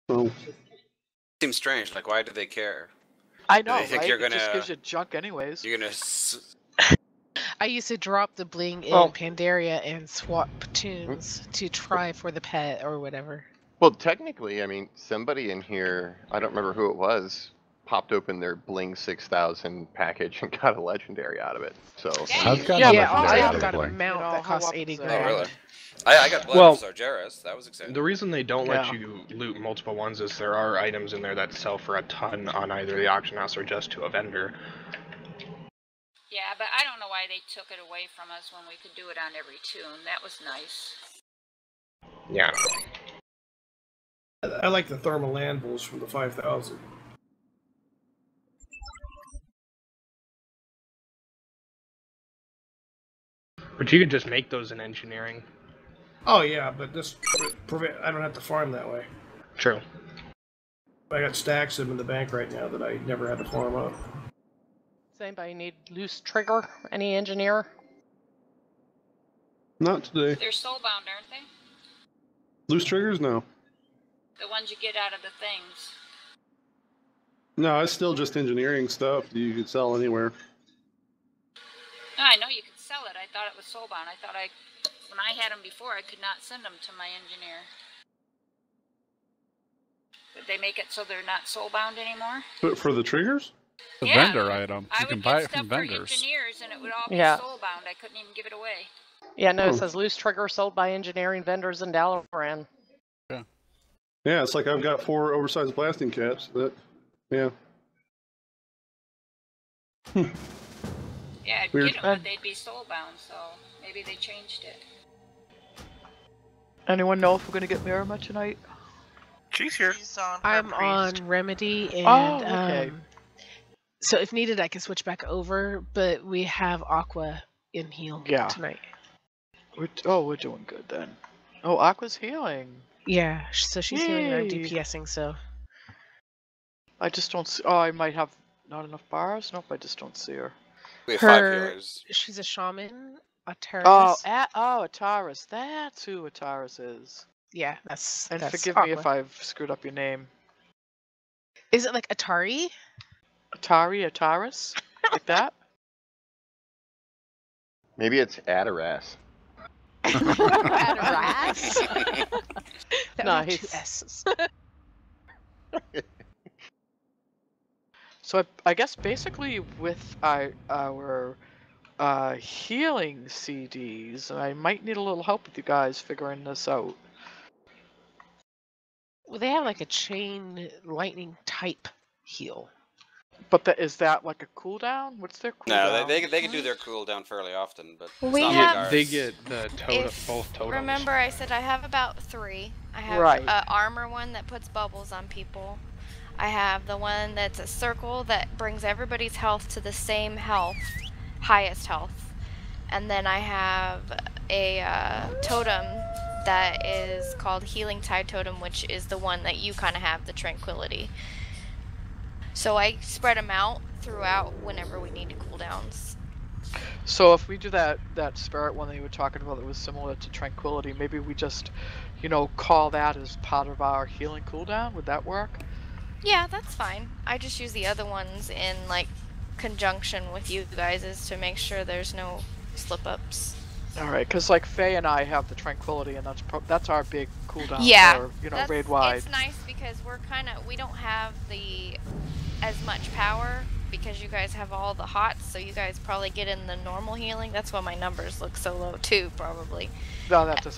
So Seems strange. Like, why do they care? I know, They think right? you're It just gonna- gives you junk anyways. You're gonna. I used to drop the bling in Well- Pandaria and swap tunes to try for the pet or whatever. Well, technically, I mean, somebody in here, I don't remember who it was, popped open their Bling 6000 package and got a legendary out of it. So I've got Yeah, a Yeah, legendary I out of got a Bling. mount You know, that how costs often 80 is that? grand. Oh, really? I got Blood Well- of Sargeras. That was exciting. The reason they don't Yeah. let you loot multiple ones is there are items in there that sell for a ton on either the auction house or just to a vendor. Yeah, but I don't know why they took it away from us when we could do it on every tune. That was nice. Yeah. I like the thermal anvils from the 5000. But you could just make those in engineering. Oh yeah, but this I don't have to farm that way. True. I got stacks of them in the bank right now that I never had to farm up. Does anybody need loose trigger? Any engineer? Not today. They're soulbound, aren't they? Loose triggers? No. The ones you get out of the things. No, it's still just engineering stuff that you could sell anywhere. No, I know you could sell it. I thought it was soulbound. I thought when I had them before, I could not send them to my engineer. Did they make it so they're not soulbound anymore? But for the triggers? The Yeah, vendor item. I You can would buy get it from stuff for vendors. engineers, and it would all be Yeah. soulbound. I couldn't even give it away. Yeah, no, Oh. it says loose trigger sold by engineering vendors in Dalaran. Yeah, it's like I've got 4 oversized blasting caps. That, yeah. Yeah, I'd Weird. get them, but they'd be soulbound, so maybe they changed it. Anyone know if we're gonna get Mirama tonight? She's here. I'm on Remedy, and Oh, okay. so if needed, I can switch back over. But we have Aqua in heal tonight. We're doing good then. Oh, Aqua's healing. Yeah, so she's healing and I'm Yay. DPSing. So I just don't see. Oh, I might have not enough bars. Nope, I just don't see her. We have 5 her, healers. she's a shaman, a Oh, terrorist. Ataris. That's who Ataris is. Yeah, that's. And that's forgive me Aqua. if I've screwed up your name. Is it like Atari? Ataris? Like that? maybe it's Adaras. Adaras? That Nice. would be 2 S's. So I guess basically with our healing CDs, I might need a little help with you guys figuring this out. Well, they have like a chain lightning type heal. But is that like a cooldown? What's their cooldown? No, they can do their cooldown fairly often, but it's We not have- like ours. They get the If- both totems. Remember I said I have about 3. I have Right. a armor one that puts bubbles on people. I have the one that's a circle that brings everybody's health to the same health, highest health. And then I have a totem that is called Healing Tide Totem, which is the one that you kind of have, the Tranquility. So I spread them out throughout whenever we need cooldowns. So if we do that spirit one that you were talking about that was similar to Tranquility, maybe we just, call that as part of our healing cooldown. Would that work? Yeah, that's fine. I just use the other ones in conjunction with you guys is to make sure there's no slip-ups. All right, because Faye and I have the Tranquility, and that's our big cooldown Yeah, for raid wide. It's nice because we don't have as much power because you guys have all the hots, so you guys probably get in the normal healing. That's why my numbers look so low too, probably. No, that does.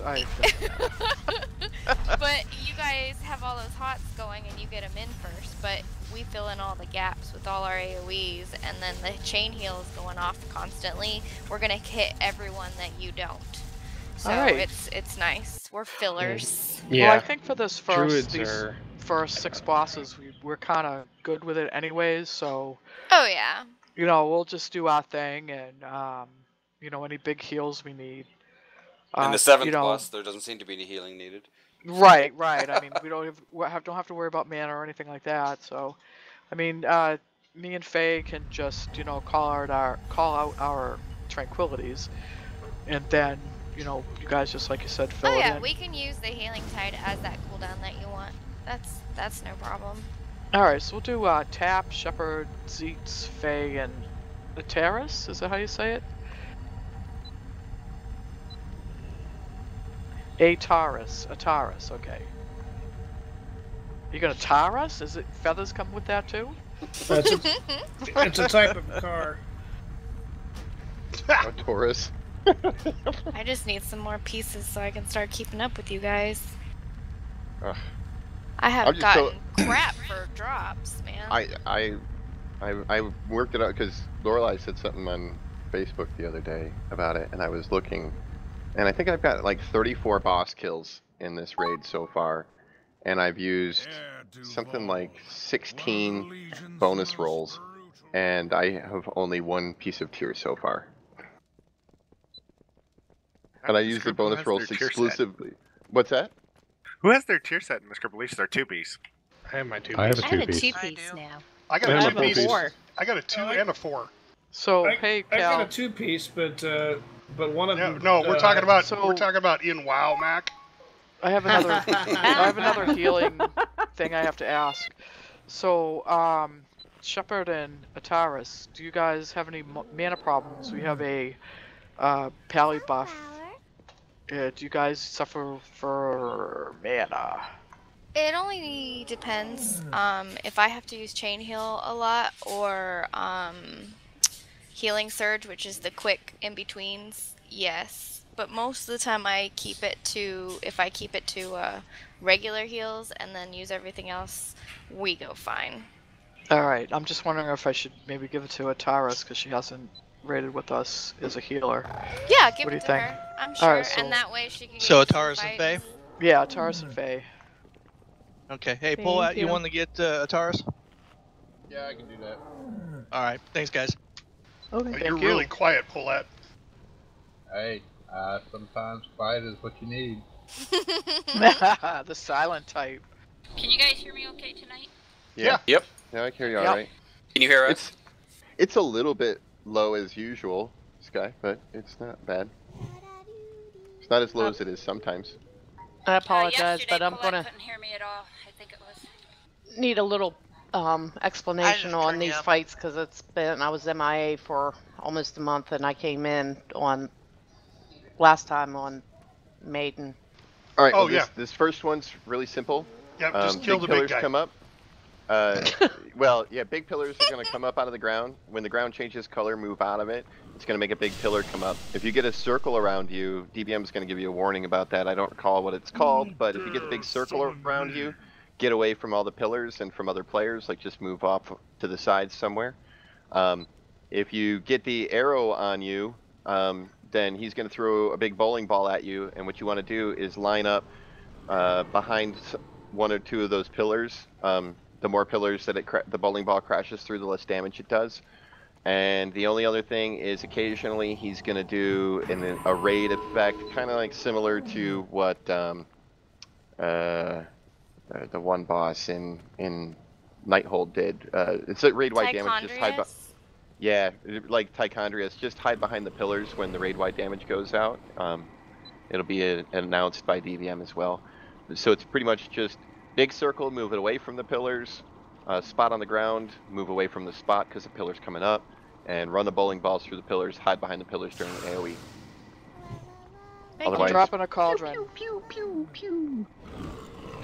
But you guys have all those hots going and you get them in first, but we fill in all the gaps with all our AoEs, and then the chain heal is going off constantly. We're gonna hit everyone that you don't. So Alright. it's nice. We're fillers. Yeah. Well, I think for this Druids these are- first 6 bosses, we're kind of good with it anyways. So Oh yeah. we'll just do our thing, and any big heals we need. In the 7th know- boss, there doesn't seem to be any healing needed. Right. I mean, we don't have to worry about mana or anything like that. So, I mean, me and Faye can just call out our tranquilities, and then you guys just like you said fill Oh it yeah, in. we can use the healing tide as that cooldown that you want. That's no problem. All right, so we'll do Tap, Shepherd, Zeets, Faye, and Ataris. Is that how you say it? Ataris. Okay. You gonna tar us? Is it feathers come with that too? It's a type of car. A Taurus. I just need some more pieces so I can start keeping up with you guys. Ugh. I haven't gotten crap for drops, man. I worked it out because Lorelai said something on Facebook the other day about it, and I was looking, and I think I've got like 34 boss kills in this raid so far, and I've used something like 16 bonus rolls, and I have only one piece of tier so far. And I use the bonus rolls exclusively. What's that? Who has their tier set in the script release? Their 2-piece. I have my 2-piece. I have a I had a 2-piece. 2-piece now. I got I a have a 2-piece. 4. I got a 2 and a 4. So I hey, got Cal. a 2-piece, but one of them. No, we're talking about in WoW, Mac. I have another healing thing I have to ask. So, Shepherd and Ataris, do you guys have any mana problems? We have a pally buff. Do you guys suffer for mana? It only depends. If I have to use chain heal a lot, or healing surge, which is the quick in betweens, yes. But most of the time, if I keep it to regular heals and then use everything else, we go fine. All right, I'm just wondering if I should maybe give it to Ataris because she hasn't raided with us as a healer. Yeah, give What do it you to think? her. I'm sure, Alright, so- and that way she can. Get So some Ataris and Faye? fights. Yeah, Ataris and Faye. Okay. Hey, pull out. You want to get Ataris? Yeah, I can do that. All right. Thanks, guys. Okay, You're really quiet, Paulette. Hey, sometimes quiet is what you need. The silent type. Can you guys hear me okay tonight? Yeah. Yep. Yeah, I can hear you Yep. alright. Can you hear us? It's a little bit low as usual, Sky, but it's not bad. It's not as low as it is sometimes. I apologize, yesterday, but I'm Paulette gonna couldn't hear me at all. I think it was. need a little explanation on these fights because I was MIA for almost a month, and I came in on last time on Maiden. All right. Oh, Well, this first one's really simple. Yep, just kill the big pillars guy. come up. Big pillars are going to come up out of the ground. When the ground changes color, move out of it. It's going to make a big pillar come up. If you get a circle around you, DBM is going to give you a warning about that. I don't recall what it's called, but if you get the big circle around you, get away from all the pillars and from other players. Like just move off to the side somewhere. If you get the arrow on you, then he's going to throw a big bowling ball at you, and what you want to do is line up behind one or two of those pillars. The more pillars that the bowling ball crashes through, the less damage it does. And the only other thing is occasionally he's going to do a raid effect, kind of like similar to what the one boss in Nighthold did. It's a raid-wide damage. Just hide like Tichondrius. Just hide behind the pillars when the raid-wide damage goes out. It'll be announced by DVM as well. So it's pretty much just big circle, move it away from the pillars, spot on the ground, move away from the spot because the pillar's coming up, and run the bowling balls through the pillars, hide behind the pillars during the AoE. I'm dropping a cauldron. Pew, pew, pew.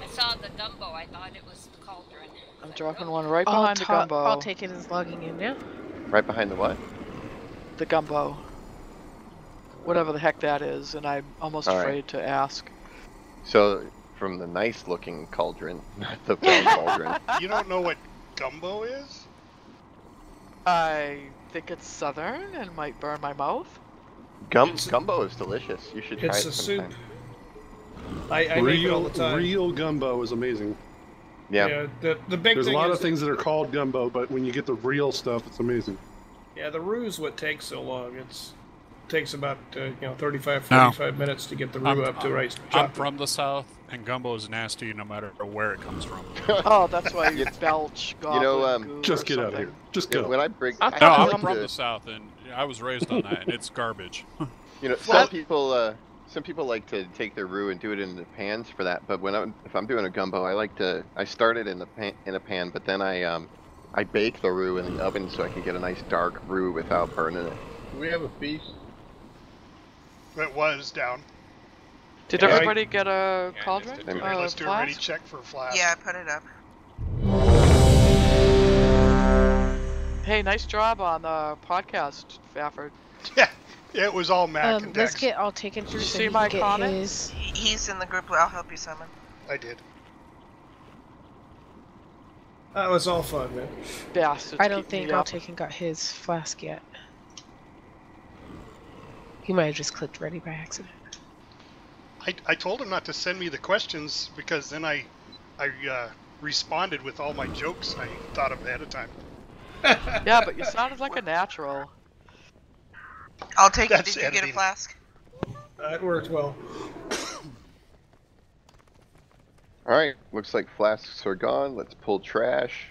I saw the gumbo. I thought it was the cauldron. I'm dropping one right behind the gumbo. I'll take it as logging in, yeah? Right behind the what? The gumbo. Whatever the heck that is, and I'm almost afraid to ask. So, from the nice-looking cauldron, not the brown cauldron. You don't know what gumbo is? I think it's southern and might burn my mouth. Gumbo is delicious. You should try it It's a soup. sometime. I make it all the time. Real gumbo is amazing. Yeah. The big There's a thing lot is, of things that are called gumbo, but when you get the real stuff, it's amazing. Yeah, the roux is what takes so long. It takes about 35, 45 minutes to get the roux up to right. I'm from the south, and gumbo is nasty no matter where it comes from. Oh, that's why you belch. Goblin, just get out of here. Just go. When I bring, I'm from the south, and I was raised on that, and it's garbage. Some people Some people like to take their roux and do it in the pans for that, but if I'm doing a gumbo, I start it in a pan, but then I bake the roux in the oven so I can get a nice dark roux without burning it. Do we have a feast? It was down. Did everybody get a cauldron? Let's do a ready check for flask. Yeah, I put it up. Hey, nice job on the podcast, Fafford. Yeah, it was all Mac and Let's Dex. get all taken through. Did you so see he my can get comment? his- He's in the group. I'll help you summon. I did. That was all fun, man. Bastards. I don't keep me think all up. taken got his flask yet. He might have just clicked ready by accident. I told him not to send me the questions because then I responded with all my jokes I thought of ahead of time. Yeah, but you sounded like a natural. I'll take it. That's Did you get a editing. flask? That worked well. Alright, looks like flasks are gone. Let's pull trash.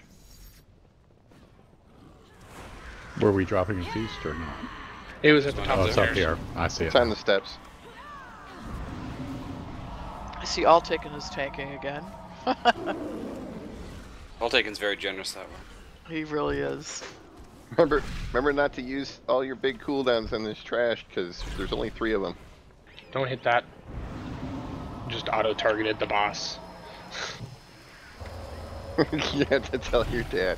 Were we dropping a feast or not? It was at the top Oh, of it's the up stairs. here. I see it. It's on the steps. I see all taken is tanking again. Altaken's very generous that way. He really is. Remember not to use all your big cooldowns on this trash, because there's only 3 of them. Don't hit that. Just auto-targeted the boss. You have to tell your dad.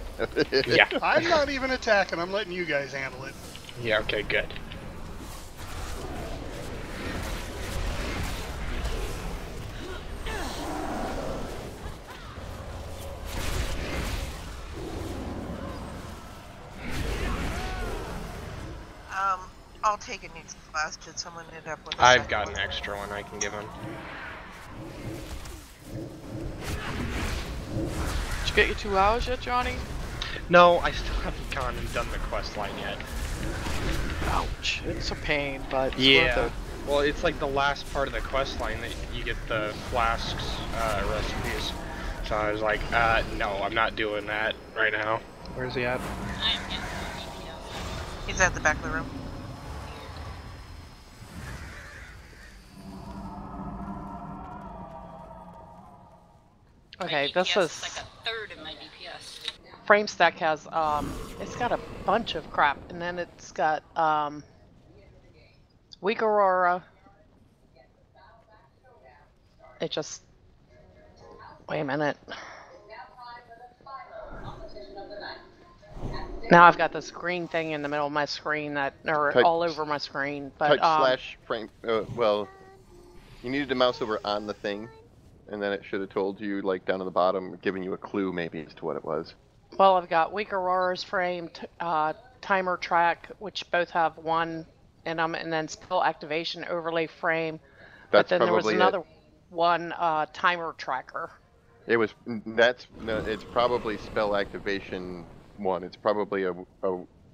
Yeah. I'm not even attacking. I'm letting you guys handle it. Yeah, okay, good. I'll take it. Needs a flask. Did someone end up with a I've second got one? an extra one I can give him. Did you get your 2 hours yet, Johnny? No, I still haven't gone and done the quest line yet. Ouch. It's a pain, but it's Yeah. worth it. Well, it's like the last part of the quest line that you get the flasks recipes. So I was like, no, I'm not doing that right now. Where's he at? He's at the back of the room. Okay, this DPS is like a third of my DPS. frame stack has it's got a bunch of crap, and then it's got weak aurora. It just wait a minute. Now I've got this green thing in the middle of my screen that, or Type- all over my screen, but Type slash frame. Well, you needed to mouse over on the thing, and then it should have told you, like down at the bottom, giving you a clue maybe as to what it was. well, I've got weak aurora's frame, timer track, which both have 1 in them, and then spell activation overlay frame. But That's then there was probably another one, timer tracker. It was. It's probably spell activation 1. It's probably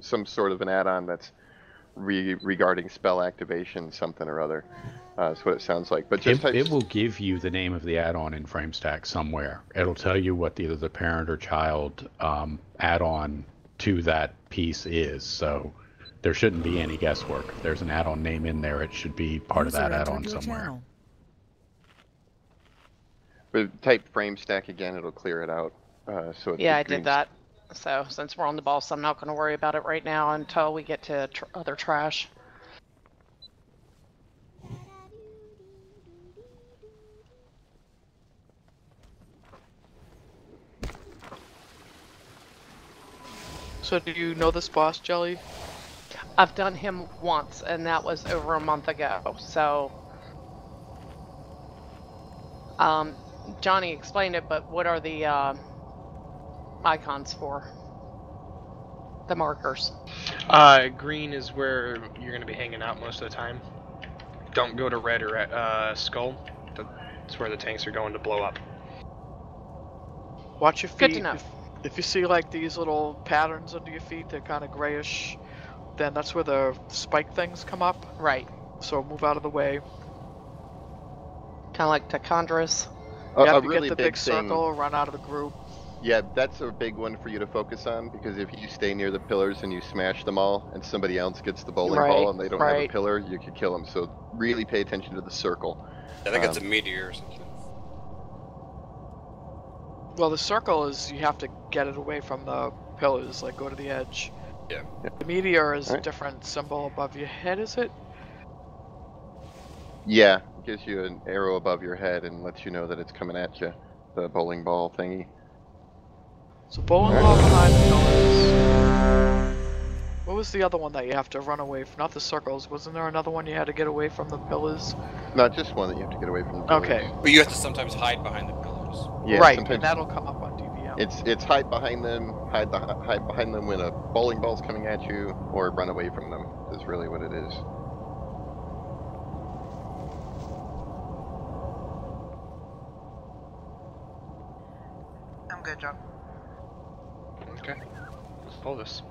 some sort of an add-on that's regarding spell activation something or other. That's what it sounds like. But just It will give you the name of the add-on in FrameStack somewhere. It'll tell you what either the parent or child add-on to that piece is. So there shouldn't be any guesswork. If there's an add-on name in there, it should be part of that add-on somewhere. But type frame stack again, it'll clear it out. So it's Yeah, I just did green. that. So since we're on the boss, I'm not going to worry about it right now until we get to other trash. So do you know this boss, Jelly? I've done him once, and that was over a month ago. So, Johnny explained it, but what are the icons for? The markers. Green is where you're going to be hanging out most of the time. Don't go to red or skull. That's where the tanks are going to blow up. Watch your feet. Good to know. If you see like these little patterns under your feet, they're kind of grayish, then that's where the spike things come up. Right. So move out of the way. Kind of like Tachondra's. Yeah, A if you really get the big big thing- circle, run out of the group. Yeah, that's a big one for you to focus on, because if you stay near the pillars and you smash them all, and somebody else gets the bowling Right, ball and they don't have a right. pillar, you could kill them. So really pay attention to the circle. I think it's a meteor or something. Well, the circle is you have to get it away from the pillars, like go to the edge. Yeah. The meteor is a different symbol above your head, is it? Yeah, it gives you an arrow above your head and lets you know that it's coming at you. The bowling ball thingy. So bowling ball behind the pillars. What was the other one that you have to run away from? Not the circles. Wasn't there another one you had to get away from the pillars? Not just one that you have to get away from the pillars. Okay. But you have to sometimes hide behind the pillars. Yeah, right, sometimes and that'll come up on DVM. it's hide behind them, hide behind them when a bowling ball's coming at you, or run away from them. Is really what it is. I'm good, John. Okay. Let's pull this.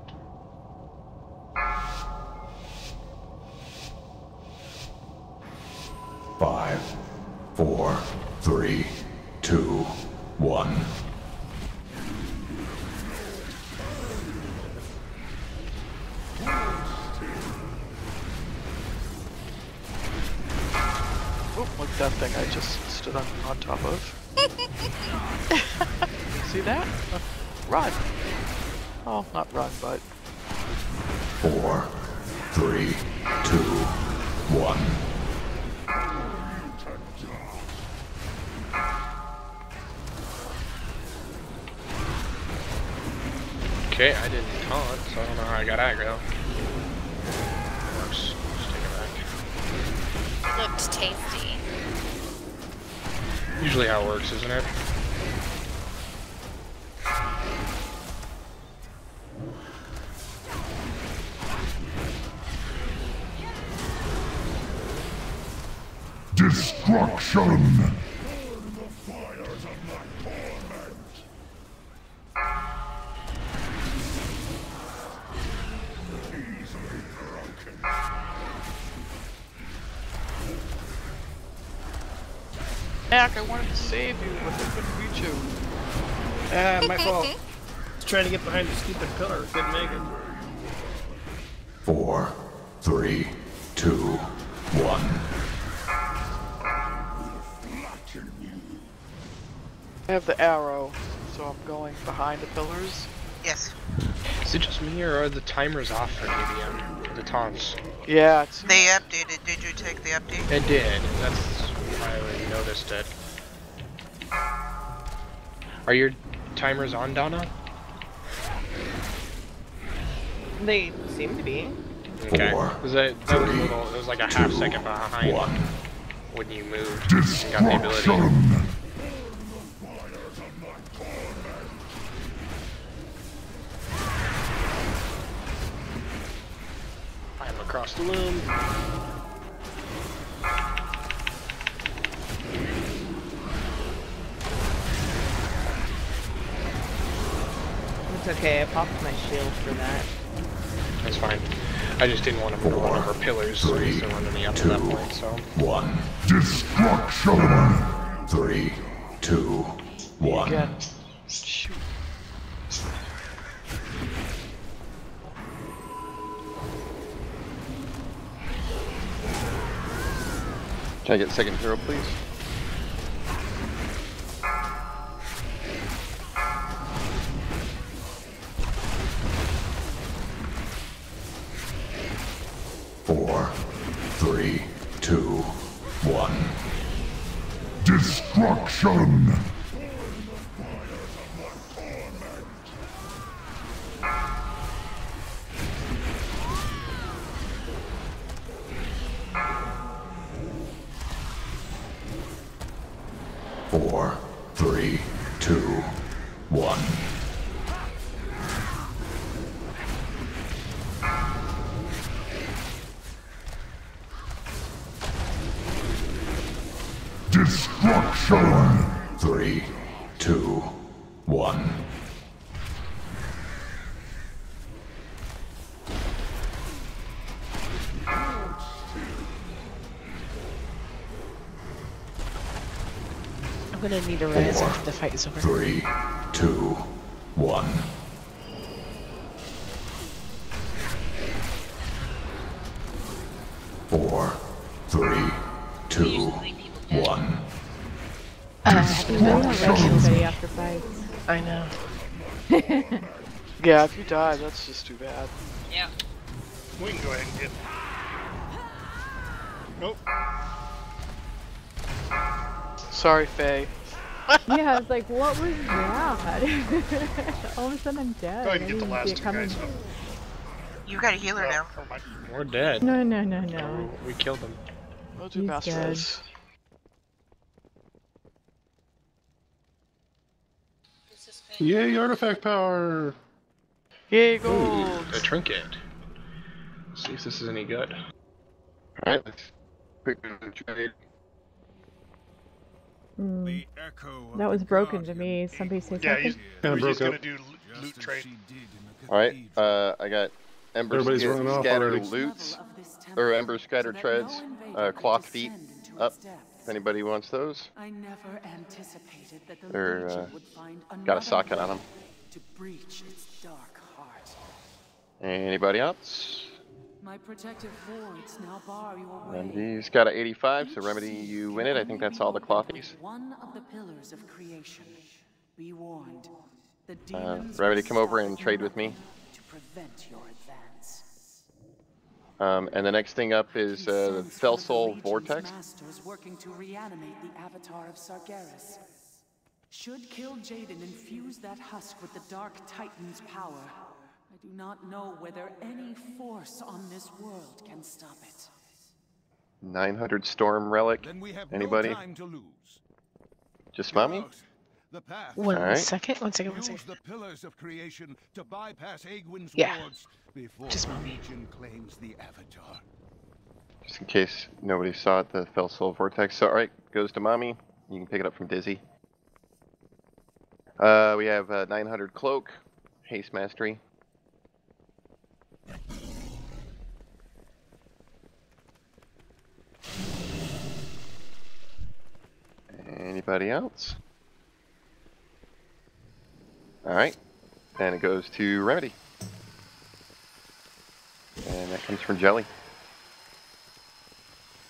Five, 4, 3, 2, 1. Oh, look at that thing I just stood on top of. See that? Run. Oh, not run, but... 4, 3, 2, 1. Okay, I didn't taunt, so I don't know how I got aggro. Works. Just take it back. Looked tasty. Usually how it works, isn't it? Destruction! Heck, I wanted to save you, but I couldn't reach you. My fault. I was trying to get behind the stupid pillar. Couldn't make it. 4, 3, 2, 1. I have the arrow, so I'm going behind the pillars. Yes. Is it just me, or are the timers off for DBM? The taunts? Yeah, it's... They updated. Did you take the update? It did. That's why I noticed it. Are your timers on, Donna? They seem to be. Okay. Was that was a little, it was like a half second behind when you moved and got the ability. I'm across the loom. It's okay, I popped my shield for that. That's fine. I just didn't want him to run over pillars, so he's still running me up to that point, so. 1. Destruction! 3, 2, 1. Again. Shoot. Can I get second hero, please? Four, 3, 2, 1. Destruction! Four, 3, 2, 1. Destruction! 3, 2, 1. I'm gonna need a res after the fight is over. 3, 2, 1. Four, 3, been a We bit don't that like kills anybody me. after fights. I know. Yeah, if you die, that's just too bad. Yeah. We can go ahead and get. Nope. Sorry, Faye. Yeah, I was like, what was that? All of a sudden I'm dead. Go ahead and I get the didn't last see it two coming. guys. You got a healer now. We're dead. No, no, no, no. We killed him. We'll do He's best dead. race. Yay, artifact power! Yay, Ooh, gold! a trinket. Let's see if this is any good. Alright, let's quickly trade. That was broken to me. Somebody say Yeah, something? he's gonna do loot trade. Alright, I got Ember Everybody's running off scattered already. loots, or Ember scattered treads, cloth feet up. If anybody wants those. I never anticipated that the Or Legion would find got a socket on them. to breach its dark heart. Anybody else? My protective wards now bar your way. Remedy's got a 85, so Remedy, you win it. I think that's all the clothies. One of the pillars of creation. Be warned. The demons Remedy, will come over stop and trade with me. to prevent your advance. And the next thing up is the Fell Soul Vortex. Masters working to reanimate the avatar of Sargeras. Should Kill Jaden infuse that husk with the Dark Titan's power, I do not know whether any force on this world can stop it. 900 Storm Relic. Anybody? Just Mommy? One second. The pillars of creation to bypass Aegwyn's Yeah. wards before Just the Mommy. Legion claims the avatar. Just in case nobody saw it, the Fell Soul Vortex. So, alright, goes to Mommy. You can pick it up from Dizzy. We have 900 Cloak, Haste Mastery. Anybody else? Alright, and it goes to Remedy. And that comes from Jelly.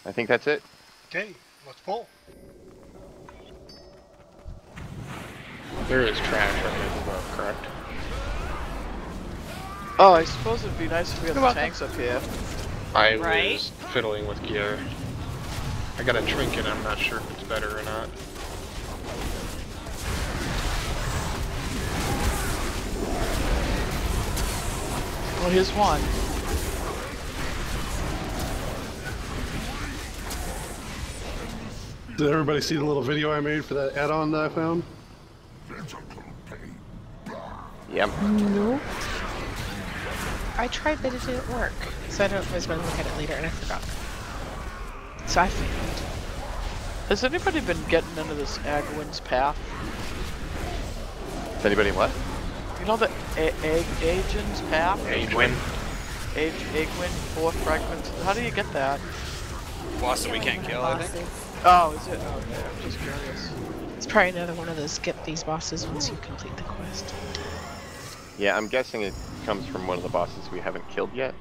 I think that's it. Okay, let's pull. There is trash right above, correct? Oh, I suppose it'd be nice if we had the tanks up here. I was fiddling with gear. I got a trinket, I'm not sure if it's better or not. Well, here's one. Did everybody see the little video I made for that add-on that I found? Yep. No. I tried, but it didn't work. So I was going to look at it later, and I forgot. So I failed. Has anybody been getting into this Aegwyn's path? Is anybody what? You know the Aegwyn's path? Aegwyn? Aegwyn, 4 fragments. How do you get that? Boss that we can't kill, I think. Oh, is it? Okay, I'm just curious. It's probably another one of those get these bosses once you complete the quest. Yeah, I'm guessing it comes from one of the bosses we haven't killed yet.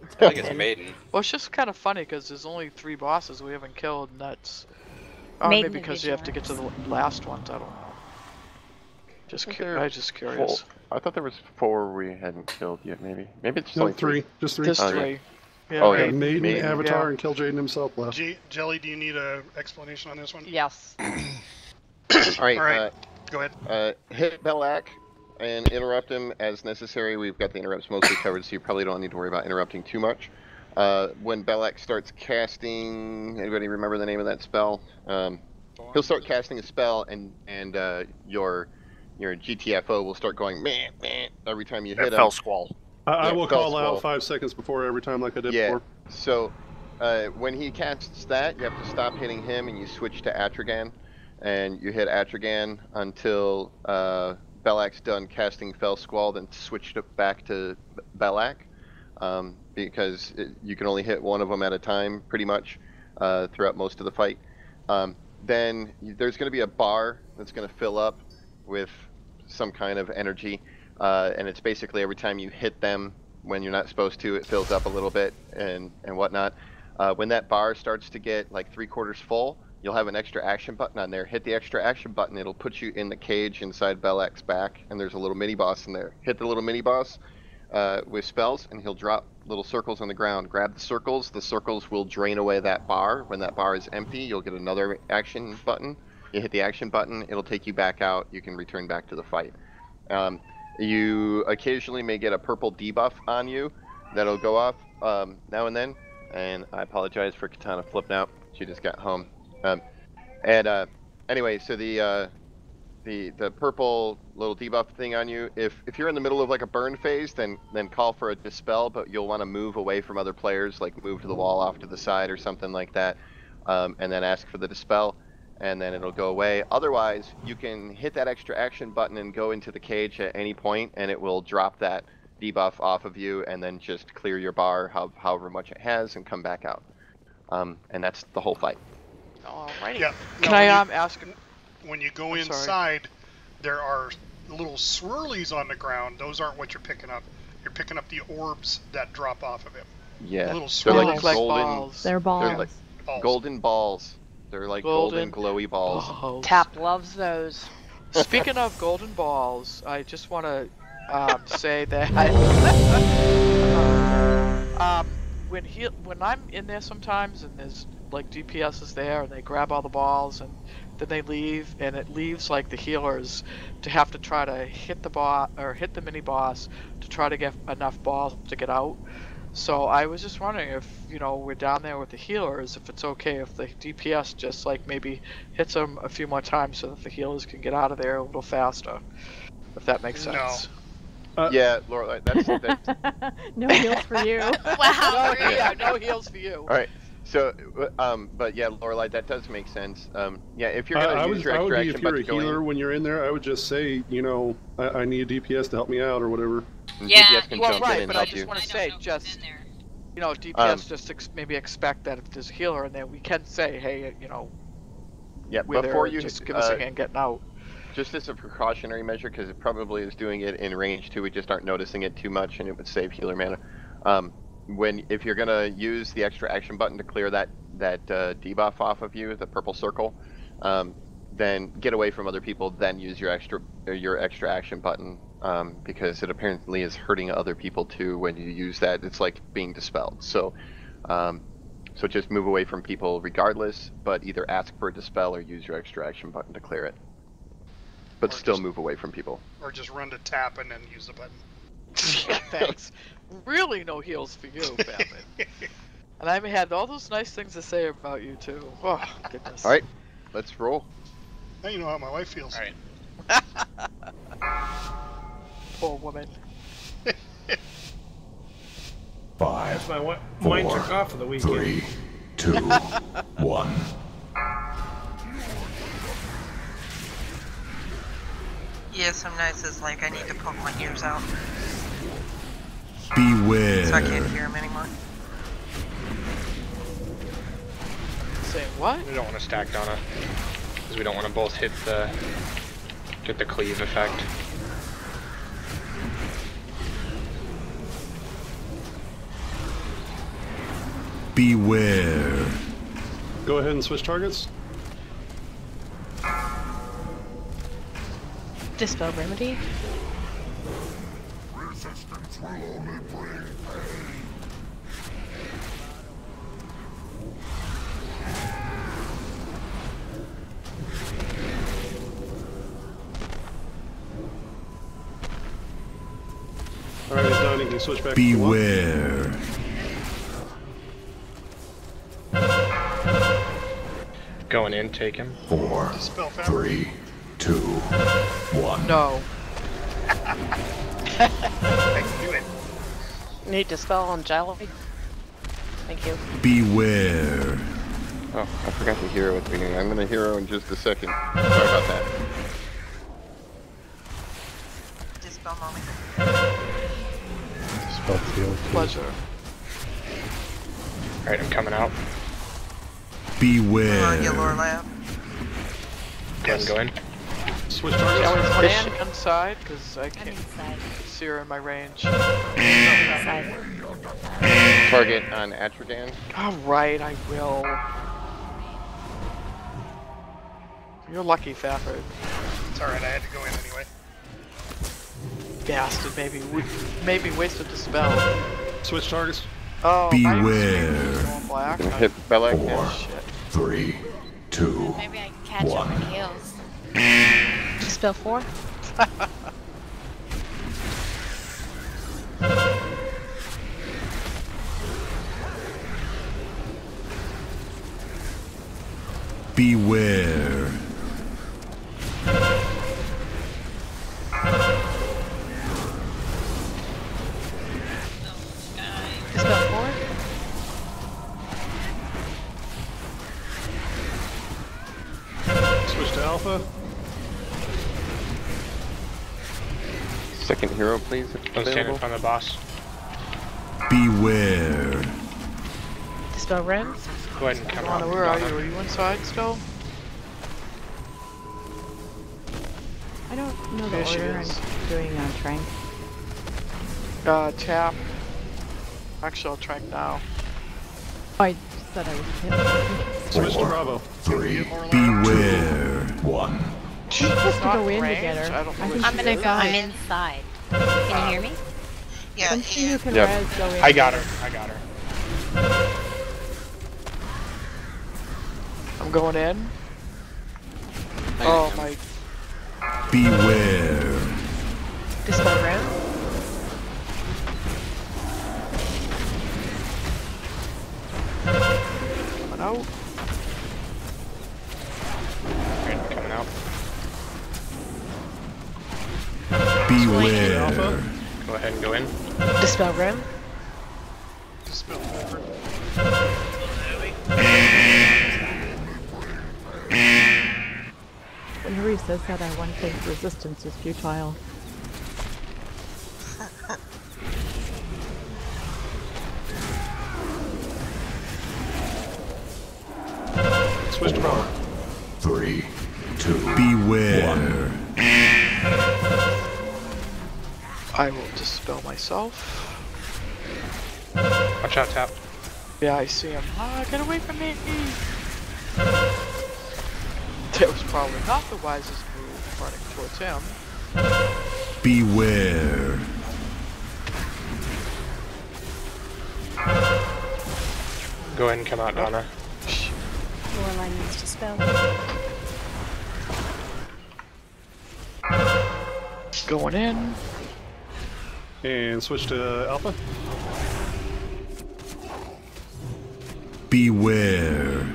I think it's Maiden. Well, it's just kind of funny because there's only 3 bosses we haven't killed, and that's... Oh, Maiden maybe because you have to get to the last ones, I don't know. Just I'm just curious. I thought there was 4 we hadn't killed yet, maybe. Maybe it's No, only 3. Just 3. Just Oh, 3. yeah. Yeah, Oh, right. yeah. Maiden, Avatar, Yeah. and Kill Jaden himself left. Jelly, do you need a explanation on this one? Yes. Alright, Alright, go ahead. Hit Belak and interrupt him as necessary. We've got the interrupts mostly covered, so you probably don't need to worry about interrupting too much. When Belak starts casting, anybody remember the name of that spell? He'll start casting a spell, and your GTFO will start going meh, meh, every time you hit him. Fell Squall. I will Fell call out Squall. 5 seconds before every time like I did Yeah, before. so when he casts that, you have to stop hitting him and you switch to Atragan. And you hit Atragan until Belak's done casting Fell Squall, then switch it back to Belak. Because you can only hit one of them at a time, pretty much, throughout most of the fight. Then there's going to be a bar that's going to fill up with some kind of energy. And it's basically every time you hit them when you're not supposed to, it fills up a little bit and whatnot. When that bar starts to get like 3/4 full, you'll have an extra action button on there. Hit the extra action button, it'll put you in the cage inside Belek's back, and there's a little mini boss in there. Hit the little mini boss with spells, and he'll drop little circles on the ground. Grab the circles will drain away that bar. When that bar is empty, you'll get another action button. You hit the action button, it'll take you back out. You can return back to the fight. You occasionally may get a purple debuff on you that'll go off now and then. And I apologize for Katana flipping out. She just got home. Anyway, so the purple little debuff thing on you, if you're in the middle of like a burn phase, then call for a dispel, but you'll want to move away from other players, like move to the wall off to the side or something like that, and then ask for the dispel, and then it'll go away. Otherwise, you can hit that extra action button and go into the cage at any point, and it will drop that debuff off of you, and then just clear your bar however much it has and come back out. And that's the whole fight. Alrighty. Yeah. Can I ask? When you go inside, there are little swirlies on the ground. Those aren't what you're picking up. You're picking up the orbs that drop off of it. Yeah. Little They're swirlies. like golden balls. They're balls. They're like golden balls. They're like golden glowy balls. Tap loves those. Speaking of golden balls, I just want to say that when I'm in there sometimes and there's like DPS is there and they grab all the balls and then they leave, and it leaves like the healers to have to try to hit the boss or hit the mini boss to try to get enough balls to get out. So I was just wondering if, we're down there with the healers, if it's okay if the DPS just like maybe hits them a few more times so that the healers can get out of there a little faster, if that makes sense. Yeah, Laura, that's No heals for you. Wow. No heals for you. All right. So, but yeah, Lorelai, that does make sense. Yeah, if you're gonna use your extra action if you're button a to go healer in, when you're in there, I would just say, I need a DPS to help me out or whatever. Yeah. DPS can jump in and but I help just you. want to say, DPS just maybe expect that if there's a healer in there, we can say, hey, Yeah, we're before there, you just give us a hand getting out. Just as a precautionary measure, because it probably is doing it in range too. We just aren't noticing it too much, and it would save healer mana. If you're gonna use the extra action button to clear that debuff off of you, the purple circle, then get away from other people. Then use your extra action button, because it apparently is hurting other people too when you use that. It's like being dispelled. So just move away from people regardless, but either ask for a dispel or use your extra action button to clear it. But still move away from people. Or just run to tap and then use the button. Yeah, thanks. Really no heals for you, Batman. And I've had all those nice things to say about you too. Oh, goodness. Alright, let's roll. Now you know how my wife feels. Alright. Poor woman. 5, Mine took off for the weekend. 3, 2, 1. Yeah, some nights it's like I need to poke my ears out. Beware. So I can't hear him anymore. Say what? We don't want to stack Donna, because we don't want to both get the cleave effect. Beware. Go ahead and switch targets. Dispel remedy. Resistance will only bring pain. Alright, it's done. You can switch back Beware. Going in, take him. 4, 3, 2, 1. No. I can do it. Need dispel on Jelly. Thank you. Beware. Oh, I forgot to hero at the beginning. I'm gonna hero in just a second. Sorry about that. Dispel mommy. Dispel field. Pleasure. Alright, I'm coming out. Beware. Get Lorelai up. Go in. Switch Shall we targets. plan inside? Because I can't see her in my range. Target on Atrogan. Alright, I will. You're lucky, Fafford. It's alright, I had to go in anyway. Bastard, maybe wasted the spell. Switch targets. Oh, Beware. going black. Hit Belek. 4, 3, 2, Maybe I can catch up with heals. Spell 4? Beware. Spell 4? Switch to alpha. Second hero, please. If I'm standing available. in front of the boss. Beware. Spell red? Go ahead and come out. Where are you? Are you inside still? I don't know the There she order is. I'm doing on Trank. Tap. Actually, I'll trank now. Oh, I just thought I was hit. Switch to Bravo. 3. Beware. 1. She has to not go in to ranged, get her. I don't know I where think she she gonna is. go. I'm inside. Can you hear me? Yeah, When she and can Yep. res, go in. I got her. I got her. I'm going in. Oh my. Beware. Spell red? Coming out. Alright, coming out. Beware. Alpha. Go ahead and go in. Dispel rim? Dispel Fafford. When Hurry says that, I want to think resistance is futile. Switch to Bravo. 3, 2, beware. I will dispel myself. Watch out, Tap. Yeah, I see him. Ah, get away from me! That was probably not the wisest move, running towards him. Beware. Go ahead and come out, Donna. Lorelei needs to spell. Going in. And switch to alpha. Beware.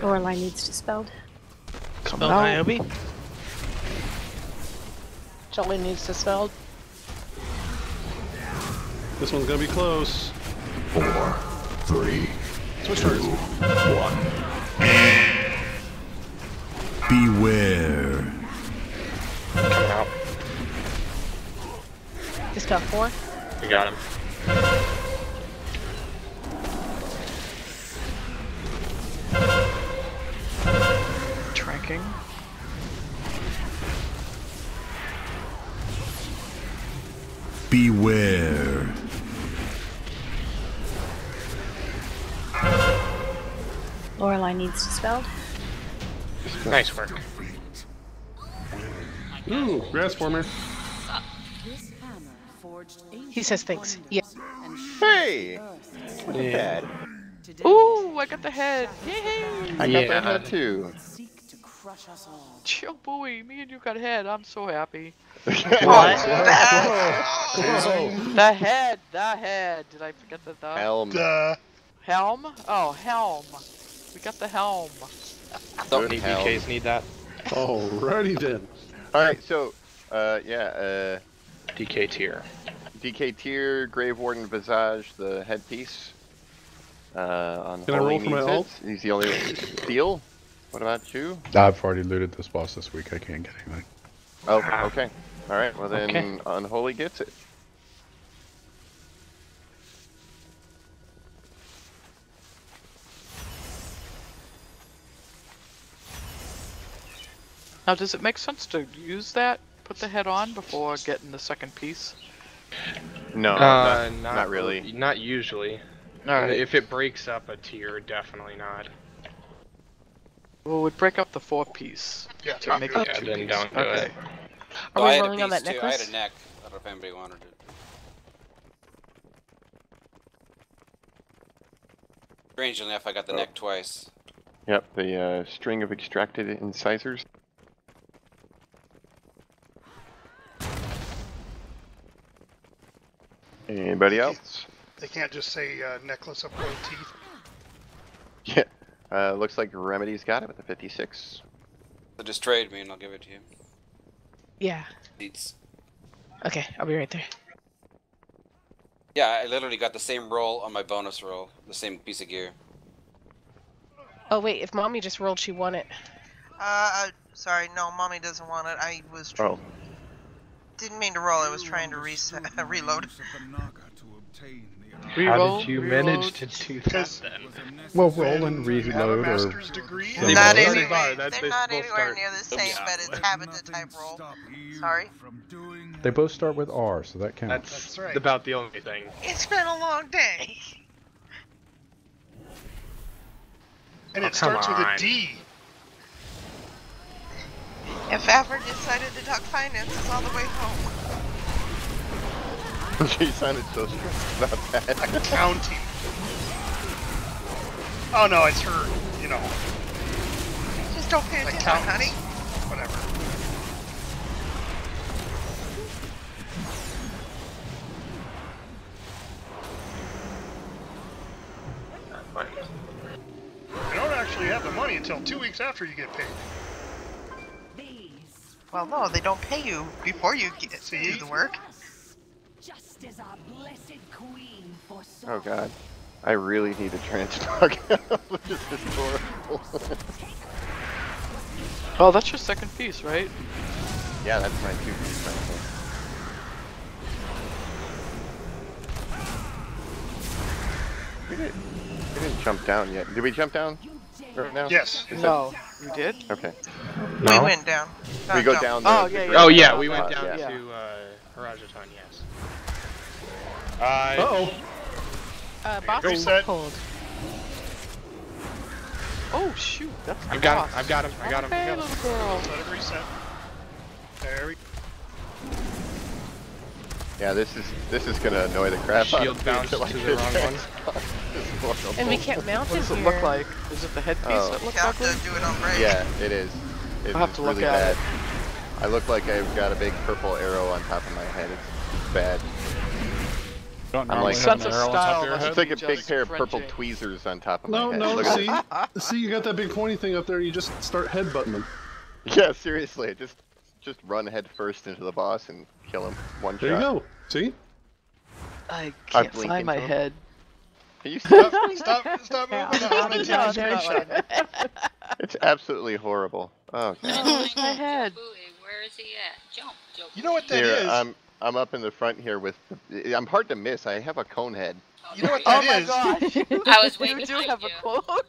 Lorelei needs to spell. Coming Spell out. Niobe. Shelly needs to spell. This one's gonna be close. 4, 3, Switch 2, targets. 1. Beware. Coming out. Dispel 4? You got him. Tranking. Beware. Lorelei needs to spell. Nice work. Ooh, grass former. He says things. Yeah. Hey! Look at that. Ooh, I got the head. Yay! I got that head too. Chill, buoy. Me and you got head. I'm so happy. What? The head. The head. Did I forget the Helm. Helm? Oh, helm. We got the helm. Don't Good need helm. DKs need that. Alrighty then. Alright, so, yeah, DK tier. DK tier, Grave Warden Visage, the headpiece. On Can I roll for my ult? He's the only Steel? What about you? I've already looted this boss this week. I can't get anything. Oh, okay. Alright, well then Okay. Unholy gets it. Now, does it make sense to use that? Put the head on before getting the second piece? No, not not really. Not usually. Alright. If it breaks up a tier, definitely not. Well, we'd break up the 4-piece Yeah, to make it yeah, 2 then piece. don't do Okay. it. Are I we had a rolling on piece that too. I had necklace? a neck. I don't know if anybody wanted it. Strangely enough, I got the neck twice. Yep, the string of extracted incisors. Anybody else? They can't just say necklace of gold teeth. Yeah, looks like Remedy's got it with the 56. So just trade me and I'll give it to you. Yeah. Beats. Okay, I'll be right there. Yeah, I literally got the same roll on my bonus roll. The same piece of gear. Oh wait, if mommy just rolled, she won it. Sorry, no, mommy doesn't want it. I was. Didn't mean to roll. I was trying to reset, reload. How did you manage to do that then? Well, roll and reload or... They're not anywhere near the same, but it's habit type roll. Sorry? They both start with R, so that counts. That's right. About the only thing. It's been a long day. And it starts with a D. If Faffard decided to talk finances all the way home. She sounded so stressed about that. Accounting. Oh no, it's her, you know. Just don't pay attention, honey. Whatever. You don't actually have the money until 2 weeks after you get paid. Well, no, they don't pay you before you do the work. Just as our blessed queen foresaw. Oh god. I really need a transmog. This is horrible. Oh, that's your second piece, right? Yeah, that's my 2-piece right there. We didn't jump down yet. Did we jump down? Right now? Yes. No, we did? Okay. We went down. We go down the... Oh, yeah, Oh yeah, we went down yeah. to Harajaton, yes. Boss is Reset. cold. Oh shoot, that's the I've got boss. him, I've got him, I got him. Hey, little girl. Let it reset. There we go. Yeah, this is gonna annoy the crap out of Shield me. bounced to the wrong one. And we can't mount What it does it here. look like? Is it the headpiece Oh. that looks You have ugly? to do it on break. Yeah, it is. It's I'll have to look really at bad. I look like I've got a big purple arrow on top of my head. It's bad. I'm like, Sense of style must it's like be a big just pair of purple cringing. tweezers on top of No, my head. no, Look at see? See, you got that big pointy thing up there, you just start headbutting them. it. Yeah, seriously, just run head first into the boss and kill him. One There shot. you go. See? I can't blink find my into him. head. Can you Stop moving. I want to Yeah, change very that one. It's absolutely horrible. Oh, God. Oh, it's my head. Where is he at? Jump, jump. You know what that Here, is? I'm up in the front here with. I'm hard to miss. I have a cone head. You know what Oh that my is? gosh. I was waiting You do behind have you. a quote.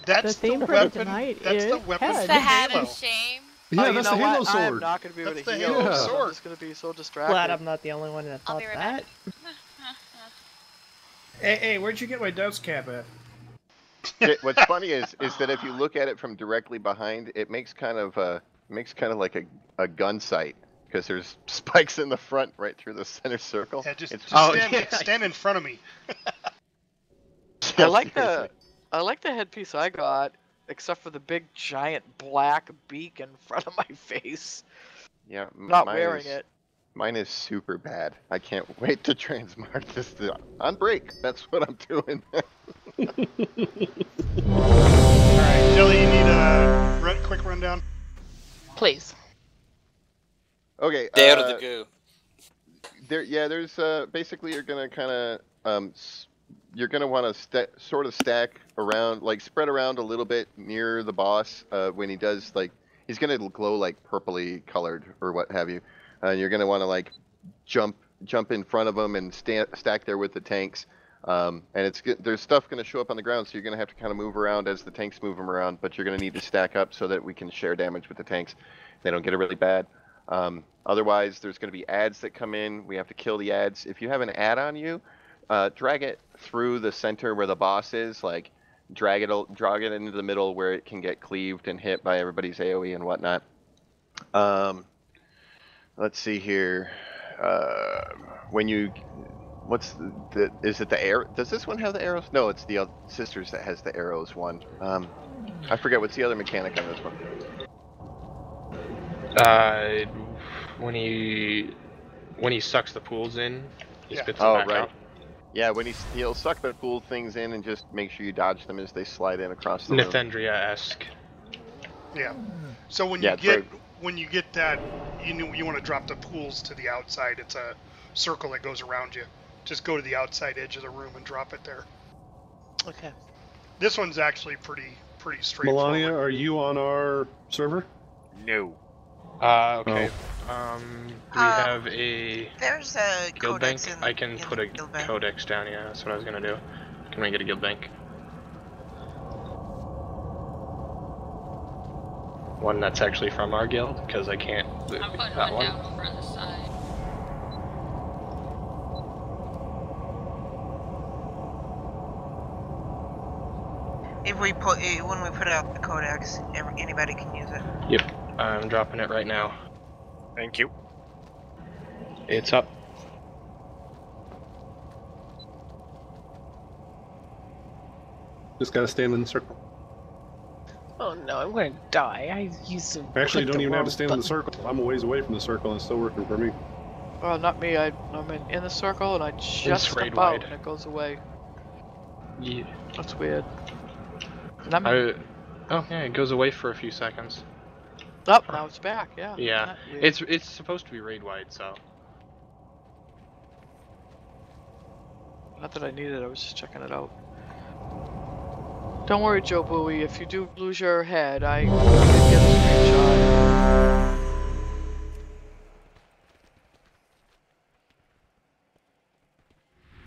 That's The theme the for weapon. tonight That's the is weapon. head. It's The hat Halo. of shame. Yeah, Oh, that's you the know Halo what? I am sword. not going to be able That's to the heal. Halo I'm sword. just going to be so distracted. Glad I'm not the only one that I'll thought be right that. back. Hey, where'd you get my dust cap at? What's funny is that if you look at it from directly behind, it makes kind of like a gun sight because there's spikes in the front right through the center circle. Yeah, just It's- stand in front of me. I like the headpiece I got, except for the big giant black beak in front of my face. Yeah, Not mine wearing is- it. Mine is super bad. I can't wait to transmart this on break. That's what I'm doing. Alright, Jelly, you need a quick rundown? Please. Okay. Stay out of the goo. There's basically you're gonna kind of you're gonna want to sort of stack around, like spread around a little bit near the boss when he does like he's gonna glow like purpley colored or what have you. You're gonna want to like jump in front of him and stack there with the tanks. And there's stuff going to show up on the ground, so you're going to have to kind of move around as the tanks move them around, but you're going to need to stack up so that we can share damage with the tanks. They don't get it really bad. Otherwise, there's going to be ads that come in. We have to kill the ads. If you have an ad on you, drag it through the center where the boss is, like drag it into the middle where it can get cleaved and hit by everybody's AoE and whatnot. Let's see here. When you, is it the arrow? Does this one have the arrows? No, it's the sisters that has the arrows one. I forget what's the other mechanic on this one. When he sucks the pools in, he spits them Oh, back right. out. Yeah, when he'll suck the cool things in and just make sure you dodge them as they slide in across the room. Nithendria-esque. Yeah. So when you get that, you want to drop the pools to the outside. It's a circle that goes around you. Just go to the outside edge of the room and drop it there. Okay. This one's actually pretty straightforward. Melania, are you on our server? No. Okay. Do we have a There's a guild codex bank? in I can put a guild bank. codex down, yeah, that's what I was gonna do. Can I get a guild bank? One that's actually from our guild, because I can't loot I'm putting that one one. down over on the side. If when we put out the codex, anybody can use it. Yep, I'm dropping it right now. Thank you. It's up. Just gotta stand in the circle. Oh no, I'm gonna die. I used to. Actually, you click don't the even have wrong to stand in the button. circle. I'm a ways away from the circle and it's still working for me. Well, not me. I'm in the circle and I just step raid out wide. and it goes away. Yeah. That's weird. And I'm in. Oh yeah, it goes away for a few seconds. Oh, now it's back. Yeah. Yeah, Not weird. it's supposed to be raid wide, so. Not that I need it. I was just checking it out. Don't worry, Joe Bowie. If you do lose your head, I can get a screenshot.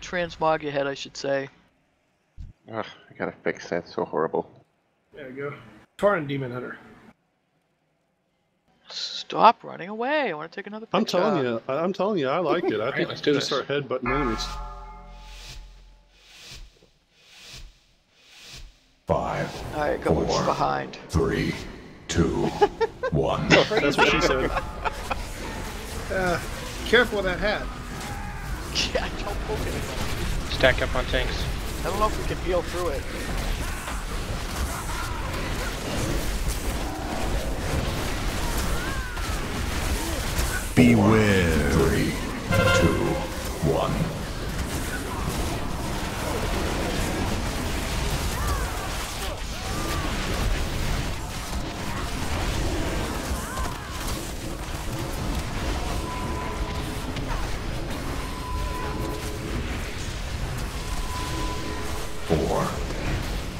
Transmog your head, I should say. Ugh, I gotta fix that. So horrible. There you go. Foreign Demon Hunter. Stop running away. I want to take another picture. I'm telling you, I like it. I think let's do just this. start headbutting enemies. 5, Alright, go behind. 3, 2, 1. That's what she said. Careful with that hat. Yeah, don't poke anything. Stack up on tanks. I don't know if we can heal through it. Beware. 3, 2, 1.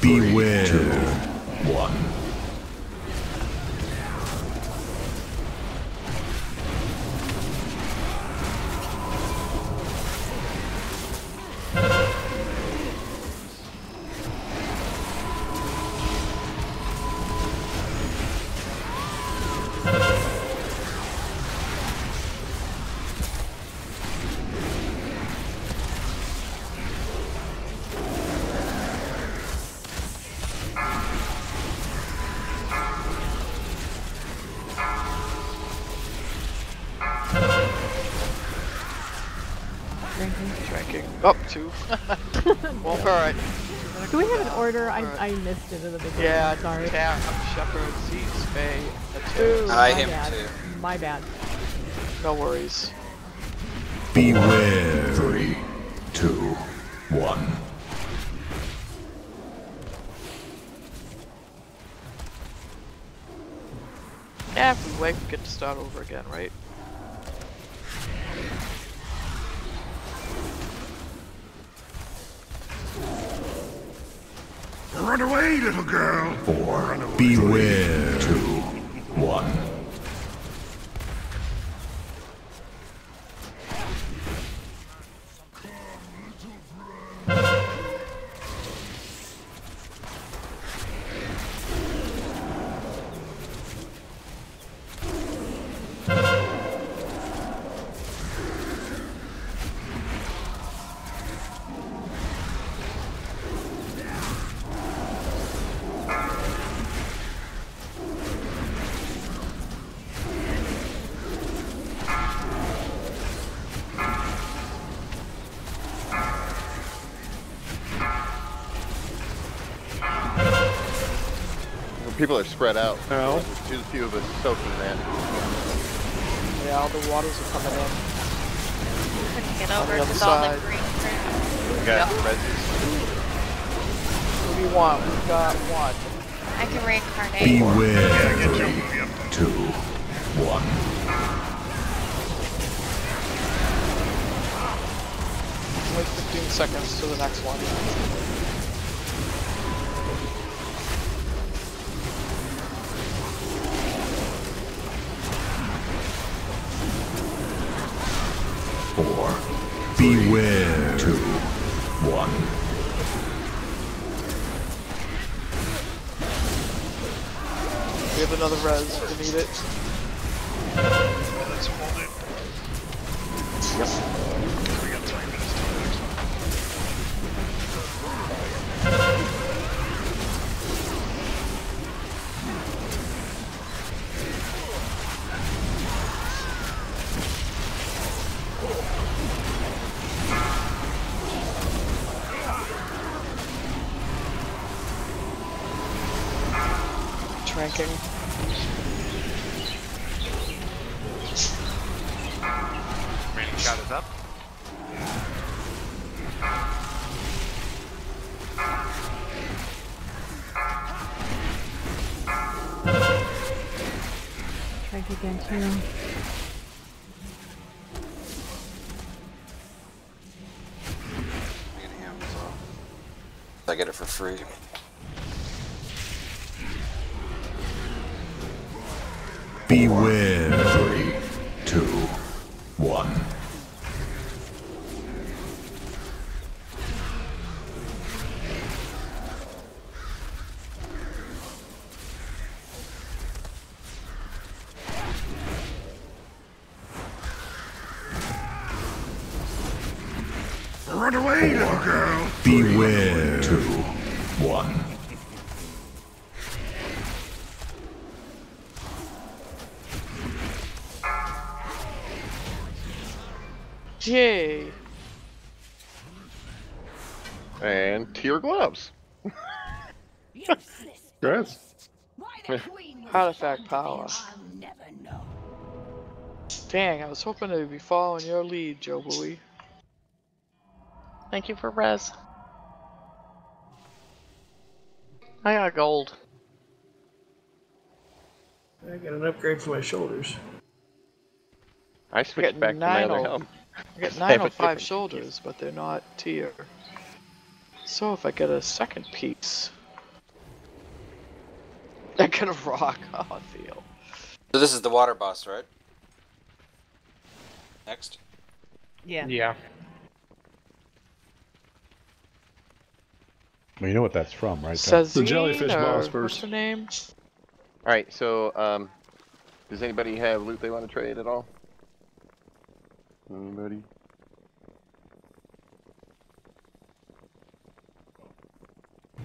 Beware. 2, 1. Drinking. Up oh, 2. Well, alright. Do we have an order? I missed it at the beginning. Yeah, sorry. Tap, Shepherd, Seeds, Faye, Ooh, I my him bad. too. My bad. No worries. Beware. 3, 2, 1. Yeah, if we wait, we get to start over again, right? Run away, little girl. 4. Beware. 2, 1. People are spread out. Ow. There's too few of us soaking that. Yeah, all the waters are coming in. Couldn't get On over the other with all the side. green crap. We got reses. What do you want? We've got one. I can reincarnate. Beware. 3, 2, 1. Wait 15 seconds to the next one. Beware. 2, 1. We have another res if we need it. Let's hold it. Yep. We got 3 minutes to the next one. Tranking. Remaining shot is up. Trank again too. I get him, so I get it for free. Beware. 3, 2, 1. Run away, little girl. Beware. 2, 1. Yay! And tier gloves. Congrats. Artifact power. Dang, I was hoping to be following your lead, Joe Bowie. Thank you for res. I got gold. I got an upgrade for my shoulders. I switched back to my other helm. I got 905 shoulders, but they're not tier. So if I get a second piece, I get a rock. Oh, I feel. So this is the water boss, right? Next. Yeah. Yeah. Well, you know what that's from, right? Says The jellyfish boss what's first. her name? Alright, so, does anybody have loot they want to trade at all? Anybody?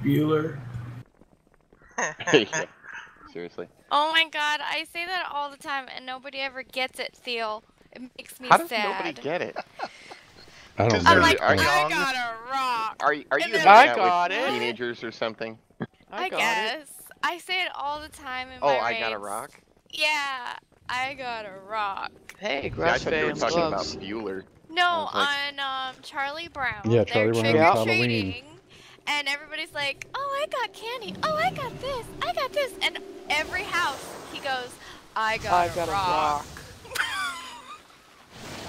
Bueller. Yeah. Seriously. Oh my god, I say that all the time and nobody ever gets it, Theo. It makes me How does sad. nobody get it? I don't I'm know. like, Are you- I got a rock. Are you And hanging then- I out got with it. teenagers or something? I guess. I say it all the time in Oh, my I got a raids. rock? Yeah, I got a rock. Hey, See, I grass thought you were fans talking about gloves. Bueller. No, I was on Charlie Brown. Yeah, they're Charlie Brown trick was or Halloween. treating, and everybody's like, "Oh, I got candy. Oh, I got this. I got this." And every house, he goes, "I got a rock."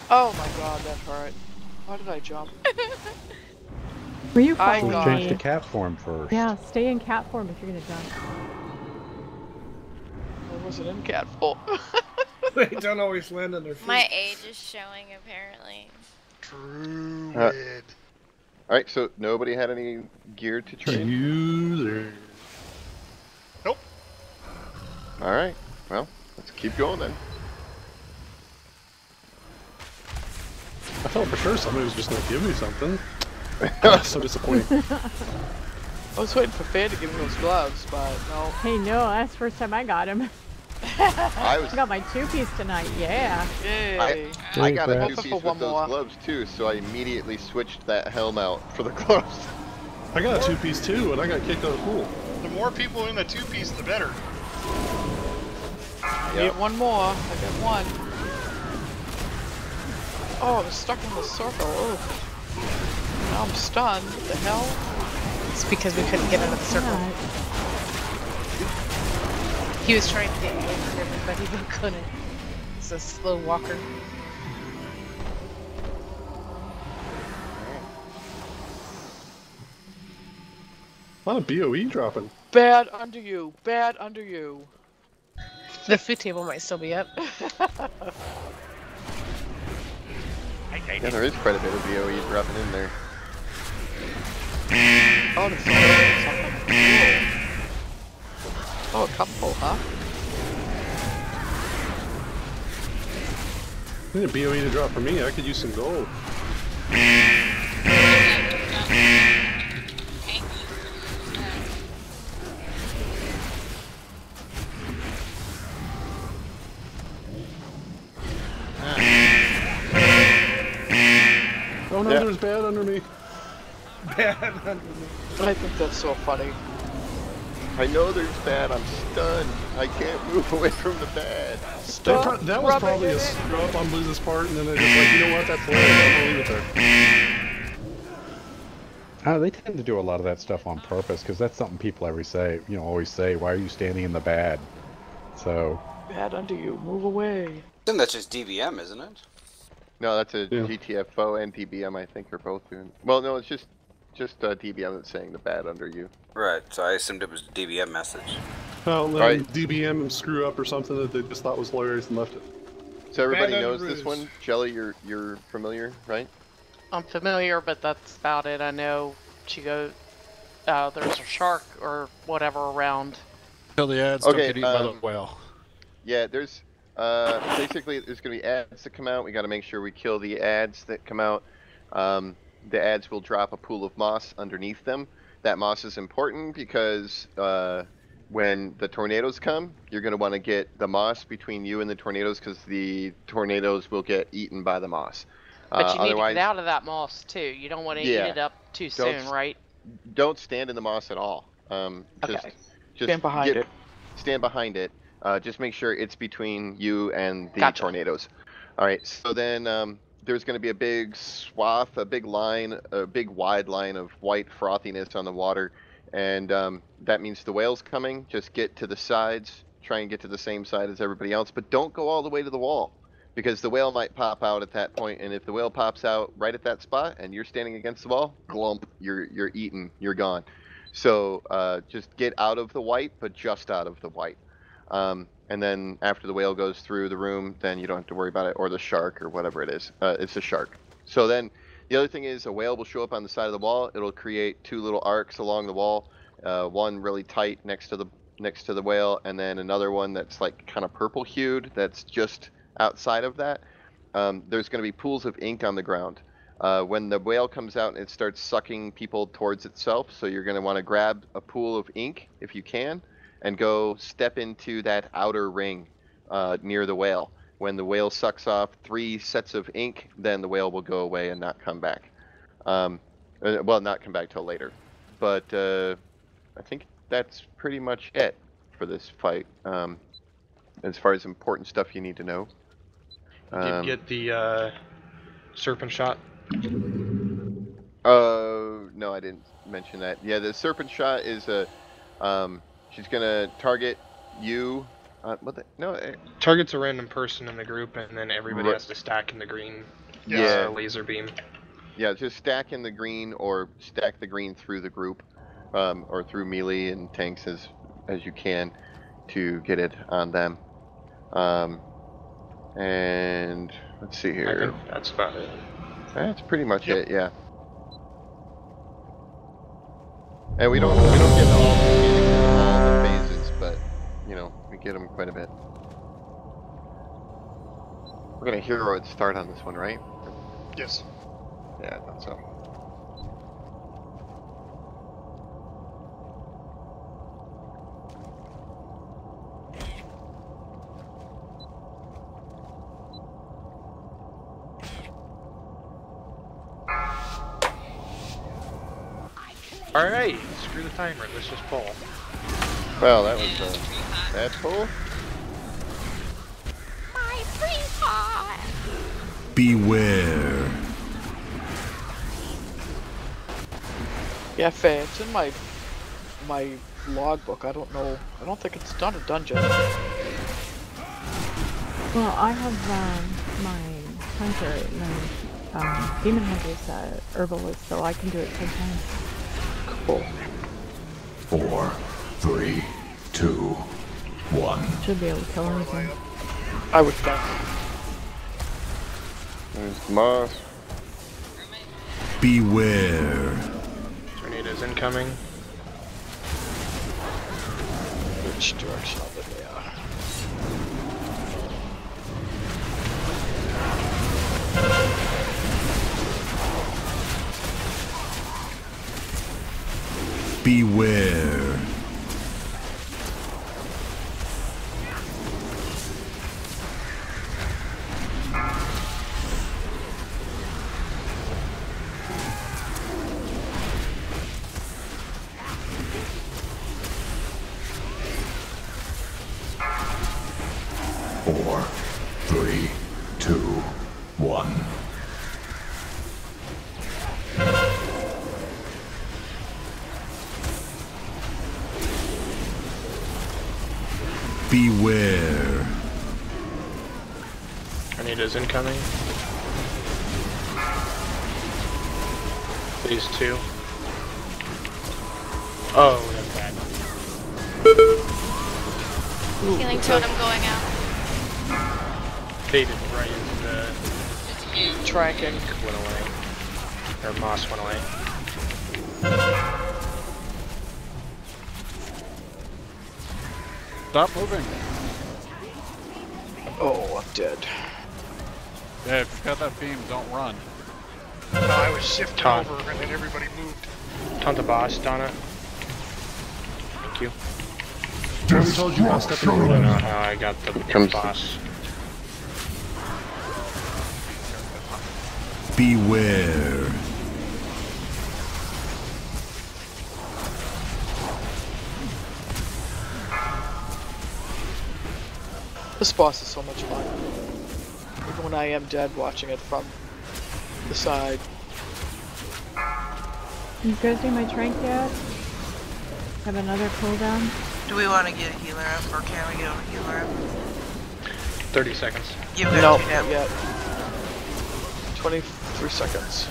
Oh my god, that hurt. Why did I jump? Were you I following got Change me? to cat form first. Yeah, stay in cat form if you're gonna jump. I wasn't in cat form. They don't always land on their feet. My age is showing, apparently. Druid. Alright, so nobody had any gear to trade? User. Nope. Alright, well, let's keep going then. I thought for sure somebody was just going to give me something. So disappointing. I was waiting for Faye to give me those gloves, but no. Hey, no, that's the first time I got him. I got my 2-piece tonight, yeah. Yay. I got a Hoping 2-piece for with one those more. gloves too, so I immediately switched that helm out for the gloves. I got a 2-piece too, and I got kicked out of the pool. The more people in the two-piece, the better. Need one more. I got one. Oh, I'm stuck in the circle. Oof. Now I'm stunned. What the hell? It's because we couldn't get out of the circle. He was trying to get away from everybody, but couldn't. It's a slow walker. A lot of BOE dropping. Bad under you. Bad under you. The food table might still be up. Yeah, there is quite a bit of BOE dropping in there. Oh, it's something cool. Oh, a couple, huh? I need a BOE to drop for me. I could use some gold. Oh no, Yeah. there's bad under me. Bad under me. I think that's so funny. I know there's bad. I'm stunned. I can't move away from the bad. That was probably a screw up on Blizz's part, and then they're just like, you know what, that's hilarious. I'm gonna leave it there. They tend to do a lot of that stuff on purpose because that's something people always say. Why are you standing in the bad? So. Bad under you. Move away. I think that's just DBM, isn't it? No, that's a GTFO and DBM. I think are both doing. Well, no, it's just DBM that's saying the bad under you. Right. So I assumed it was a DBM message. Well, then Right. DBM screw up or something that they just thought was hilarious and left it. So everybody Bad knows under this ruse. one. Jelly, you're familiar, right? I'm familiar, but that's about it. I know there's a shark or whatever around. Kill the ads, don't get eaten by the whale. Yeah, there's basically there's gonna be ads that come out. We got to make sure we kill the ads that come out. The ads will drop a pool of moss underneath them. That moss is important because when the tornadoes come, you're gonna want to get the moss between you and the tornadoes because the tornadoes will get eaten by the moss. But you need to otherwise, get out of that moss too. You don't want to eat it up too soon, right? Don't stand in the moss at all. Just Stand behind it. Stand behind it. Just make sure it's between you and the tornadoes. All right. So then there's going to be a big swath, a big line, a big wide line of white frothiness on the water, and that means the whale's coming. Just get to the sides. Try and get to the same side as everybody else, but don't go all the way to the wall, because the whale might pop out at that point, and if the whale pops out right at that spot and you're standing against the wall, glump, you're eaten, you're gone. So just get out of the white, but just out of the white. And then after the whale goes through the room, then you don't have to worry about it, or the shark, or whatever it is. It's a shark. So then the other thing is a whale will show up on the side of the wall. It'll create two little arcs along the wall, one really tight next to the whale, and then another one that's like kind of purple hued that's just outside of that. There's going to be pools of ink on the ground. When the whale comes out, it starts sucking people towards itself, so you're going to want to grab a pool of ink if you can and go step into that outer ring near the whale. When the whale sucks off 3 sets of ink, then the whale will go away and not come back. Well, not come back till later. But I think that's pretty much it for this fight. As far as important stuff you need to know. Did you get the serpent shot? No, I didn't mention that. Yeah, the serpent shot is a. She's gonna target you. Targets a random person in the group, and then everybody has to stack in the green. Laser beam. Yeah, just stack in the green, or stack the green through the group, or through melee and tanks as you can, to get it on them. And let's see here. I think that's about it. That's pretty much it, yeah. And we don't get all the phases, but we get them quite a bit. We're gonna hero start on this one, right? Yes. Yeah, I thought so. Alright, screw the timer, let's just pull. Well, that was bad pull. My sweetheart. Beware. Yeah, Faye, it's in my logbook. I don't know. I don't think it's done a dungeon. Well, I have my hunter, my demon hunter is herbalist, so I can do it sometimes. Cool. 4, 3, 2, 1. Should be able to kill anything. I would think. There's the moss. Beware. Tornadoes incoming. Which direction of it they are? Beware. Four, 3, 2, 1. Beware. Tornadoes incoming. These two. Oh, that's bad. Healing totem going out. Baited right into the Tranking. Went away. Or moss went away. Stop moving. Oh, I'm dead. Yeah, if you got that beam, don't run. No, I was shifting Taunt. over and then everybody moved. Taunt the boss, Donna. Thank you. We told you about stepping over I don't know that. how I got the boss. Beware. This boss is so much fun. Even when I am dead, watching it from the side. You guys do my trank yet? Have another cooldown? Do we want to get a healer up, or can we get a healer up? 30 seconds. You've got No, 2 not now. yet. 23 seconds.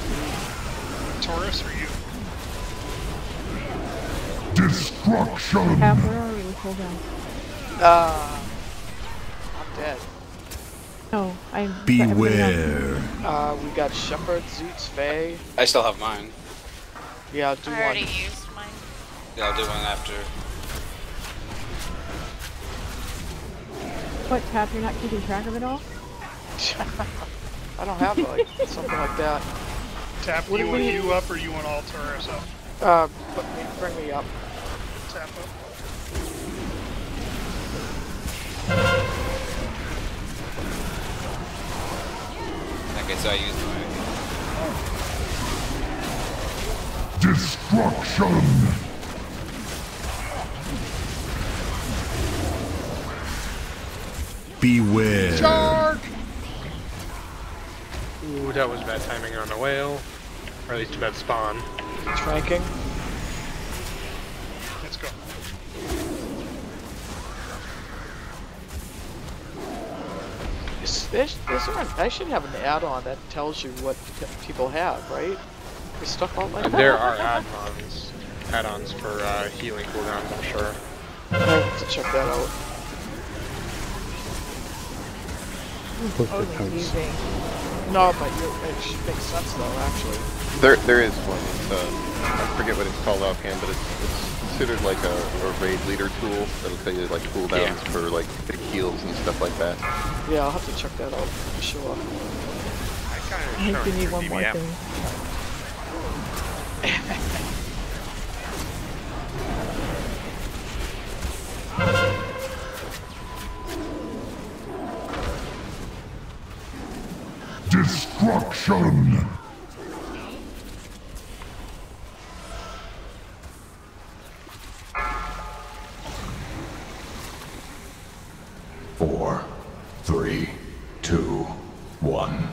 Taurus or you? Destruction. Cap, where are we with cooldown? I'm dead. No, I'm. Beware. We got Shepard, Zoots, Faye. I still have mine. Yeah, I'll do I already one. used mine. Yeah, I'll do one after. What, Tap, you're not keeping track of it all? I don't have like something like that. Tap, What you do want we- you up or you want all Taurus up? Bring me up. Tap up. Okay, so I used mine. Destruction. Beware. Charge! Ooh, that was bad timing on the whale. Or at least a bad spawn. Tranking. Let's go. I should have an add-on that tells you what people have, right? For stuff out like that. There are add-ons for healing cooldowns, I'm sure. I have to check that out. Oh, that's easy. No, but it makes sense though, actually. There is one. It's, I forget what it's called offhand, but it's considered like a raid leader tool that'll tell you like cooldowns for like big heals and stuff like that. Yeah, I'll have to check that out for sure. I think we need one more thing. Destruction. 4, 3, 2, 1.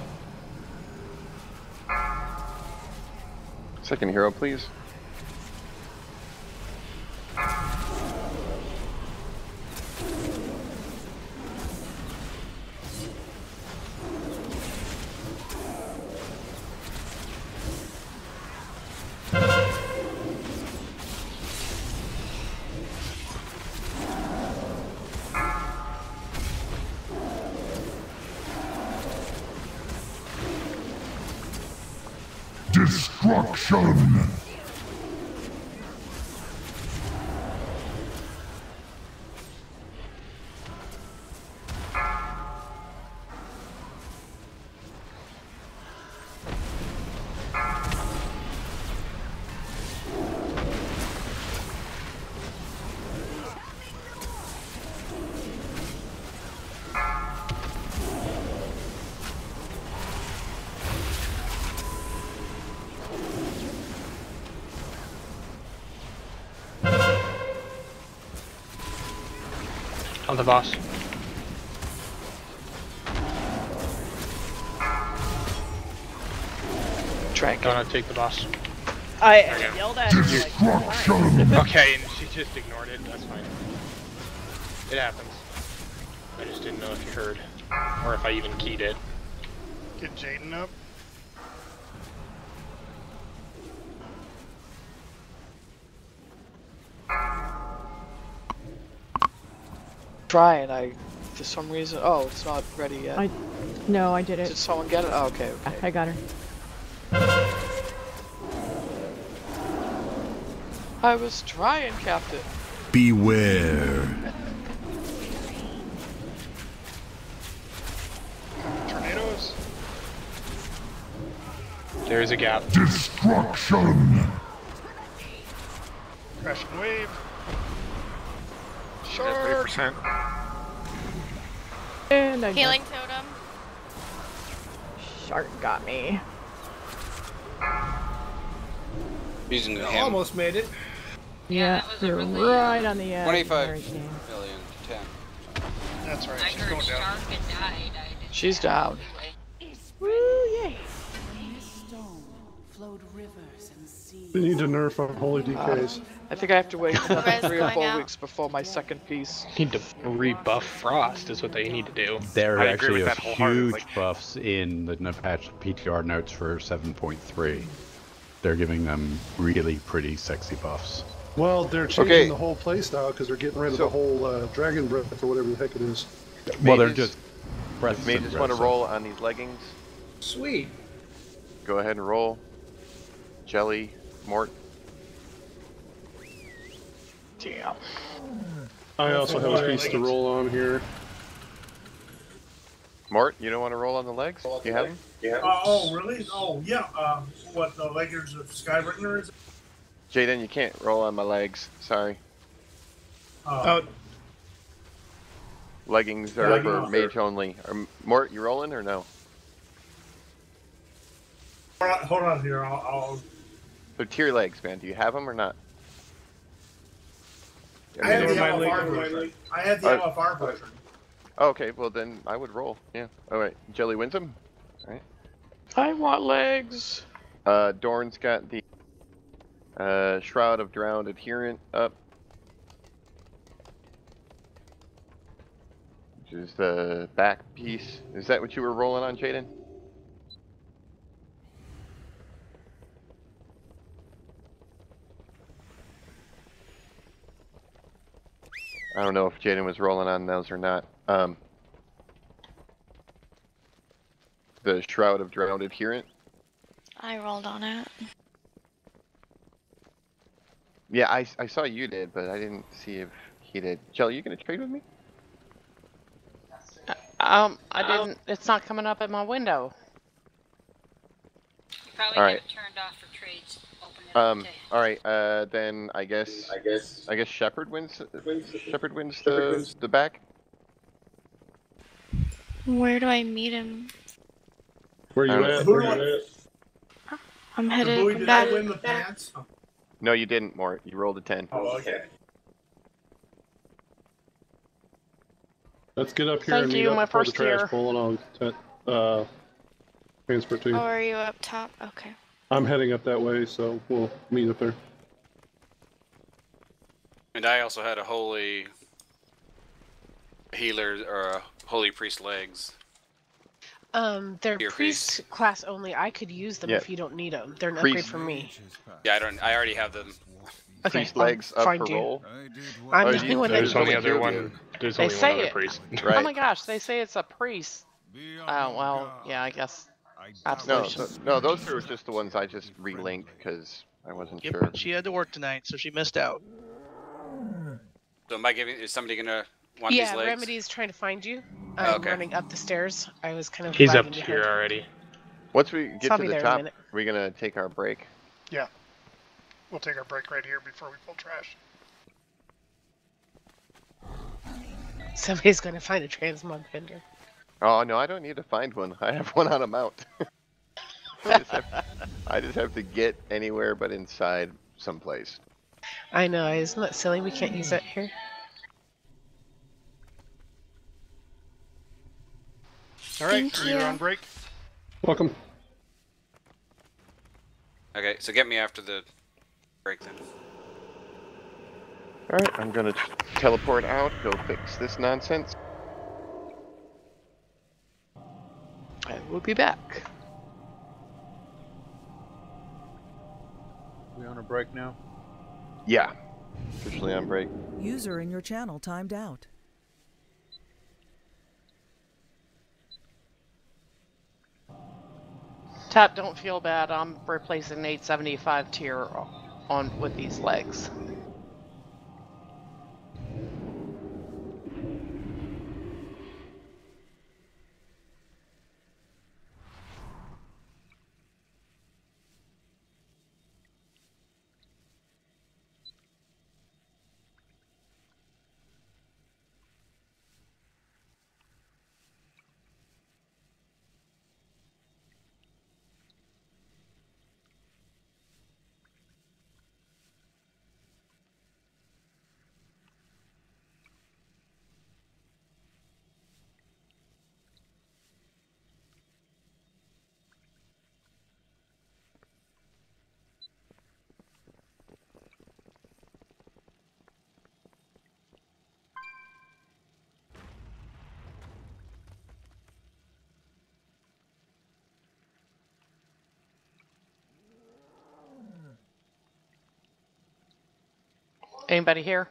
Second hero, please. Destruction! On the boss. Trank. Don't take the boss. I There you go. yelled at her like 4 times. Okay, and she just ignored it. That's fine. It happens. I just didn't know if you heard, or if I even keyed it. Get Jaden up. Try and I, for some reason, oh, it's not ready yet. No, I did it. Did someone get it? Oh, okay, okay. I got her. I was trying, Captain. Beware. Tornadoes. There's a gap. Destruction! Crashing wave. Shark. 30%. And I Healing totem. Shark got me. Using the Almost made it. Yeah, you're right on the edge. 25 Right there. million to 10. That's right. I She's heard going down. Shark and died. She's down. Woo, yay! They need to nerf on holy DKs. I think I have to wait another Res 3 or going 4 out. weeks before my second piece. Need to rebuff Frost is what they need to do. There I are agree actually with that huge wholeheartedly. buffs in the patch PTR notes for 7.3. They're giving them really pretty sexy buffs. Well, they're changing Okay. the whole playstyle because they're getting rid of the whole dragon breath or whatever the heck it is. Well, they're Mages- just breaths May and just want to breaths. roll on these leggings. Sweet. Go ahead and roll. Jelly, Mort. Damn. I also have a piece to roll on here. Mort, you don't want to roll on the legs? You have them? Oh, really? Oh, yeah. What, the Lakers of Skybringer is? Jaden, you can't roll on my legs. Sorry. Oh, Leggings are for mage only. Mort, you rolling or no? Hold on here. I'll So tier legs, man. Do you have them or not? I have the LFR version. I have the LFR version. Oh, okay, well then I would roll. Yeah. All right. Jelly wins them. All right. I want legs. Dorn's got the Shroud of Drowned Adherent up, which is the back piece. Is that what you were rolling on, Jaden? I don't know if Jaden was rolling on those or not. The Shroud of Drowned Adherent. I rolled on it. Yeah, I saw you did, but I didn't see if he did. Jelly, you gonna trade with me? I didn't. It's not coming up at my window. Probably All have right. it turned off for trades. Open it up to All right. Then I guess Shepherd wins. Shepherd wins the back. Where do I meet him? Where you I at? Who Where do I- you at? I'm Bowie, headed did I back. win the pants? No, you didn't, Mort. You rolled a 10. Oh, okay. Let's get up here and Thank meet you, up my before the first trash year. pull, and I'll transfer to you. Oh, are you up top? Okay. I'm heading up that way, so we'll meet up there. And I also had a holy healer or a holy priest legs. They're Your priest class only. I could use them if you don't need them. They're an upgrade for me. Yeah, I already have them. Okay, Priest legs up for roll. I'm the only one that There's only other one. There's They only one say other it. priest. Oh my gosh, they say it's a priest. Oh, well, yeah, I guess. Absolution. No, those are just the ones I just relinked because I wasn't Yep, sure. she had to work tonight, so she missed out. So am I giving? Is somebody gonna want these Yeah, legs? Remedy's trying to find you. Oh, I'm okay. running up the stairs. I was kind of. He's up lagging here behind. already. Once we get I'll to be the there in a top, minute. we're gonna take our break. Yeah. We'll take our break right here before we pull trash. Somebody's going to find a transmog vendor. Oh no, I don't need to find one. I have one on a mount. I just have to get anywhere but inside someplace. I know, isn't that silly? We can't use that here. All right, Thank you're you. on break. Welcome. Okay, so get me after the break then. Alright, I'm gonna teleport out, go fix this nonsense. I will be back. We on a break now? Yeah, officially on break. User in your channel timed out. Tap, don't feel bad. I'm replacing 875 tier on with these legs. Anybody here?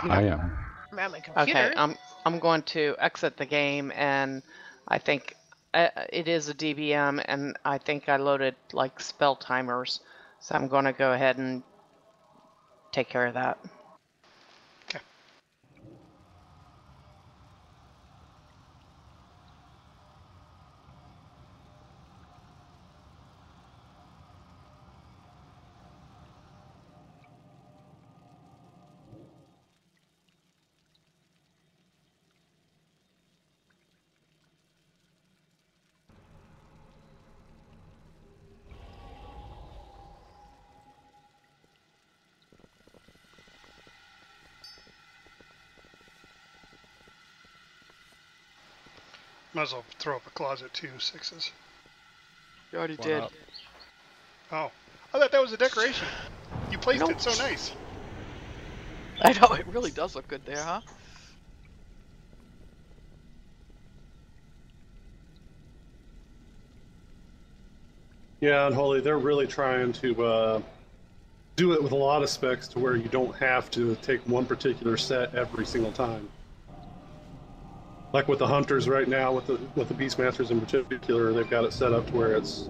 I am. I'm at my computer. Okay, I'm going to exit the game, and I think it is a DBM, and I think I loaded like spell timers, so I'm going to go ahead and take care of that. Might as well throw up a closet too, 6s. You already did. Oh. I thought that was a decoration. You placed it so nice. I know, it really does look good there, huh? Yeah, Unholy, they're really trying to do it with a lot of specs to where you don't have to take one particular set every single time. Like with the Hunters right now, with the Beastmasters in particular, they've got it set up to where it's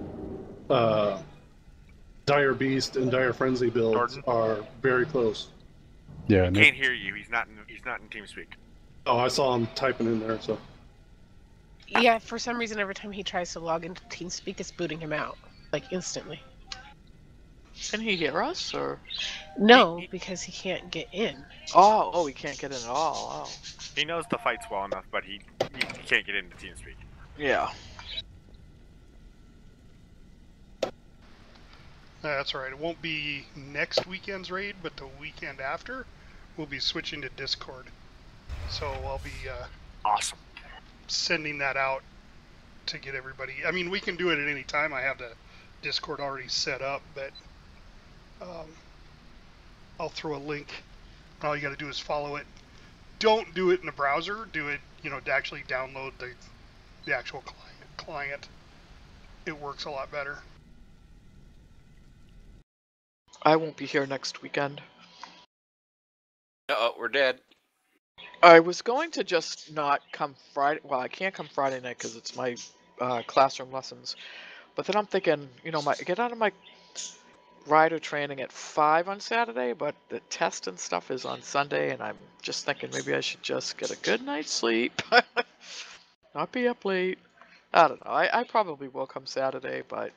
Dire Beast and Dire Frenzy builds are very close. Yeah, I can't hear you. He's not in TeamSpeak. Oh, I saw him typing in there, so. Yeah, for some reason, every time he tries to log into TeamSpeak, it's booting him out, like instantly. Can he hear us, or? No, because he can't get in. Oh, he can't get in at all. Oh. He knows the fights well enough, but he can't get into TeamSpeak. Yeah. That's right. It won't be next weekend's raid, but the weekend after, we'll be switching to Discord. So I'll be awesome sending that out to get everybody. I mean, we can do it at any time. I have the Discord already set up, but I'll throw a link. All you got to do is follow it. Don't do it in the browser. Do it, to actually download the actual client. It works a lot better. I won't be here next weekend. Uh-oh, we're dead. I was going to just not come Friday. Well, I can't come Friday night because it's my classroom lessons. But then I'm thinking, I get out of my rider training at 5 on Saturday, but the test and stuff is on Sunday, and I'm just thinking maybe I should just get a good night's sleep. Not be up late. I don't know. I probably will come Saturday, but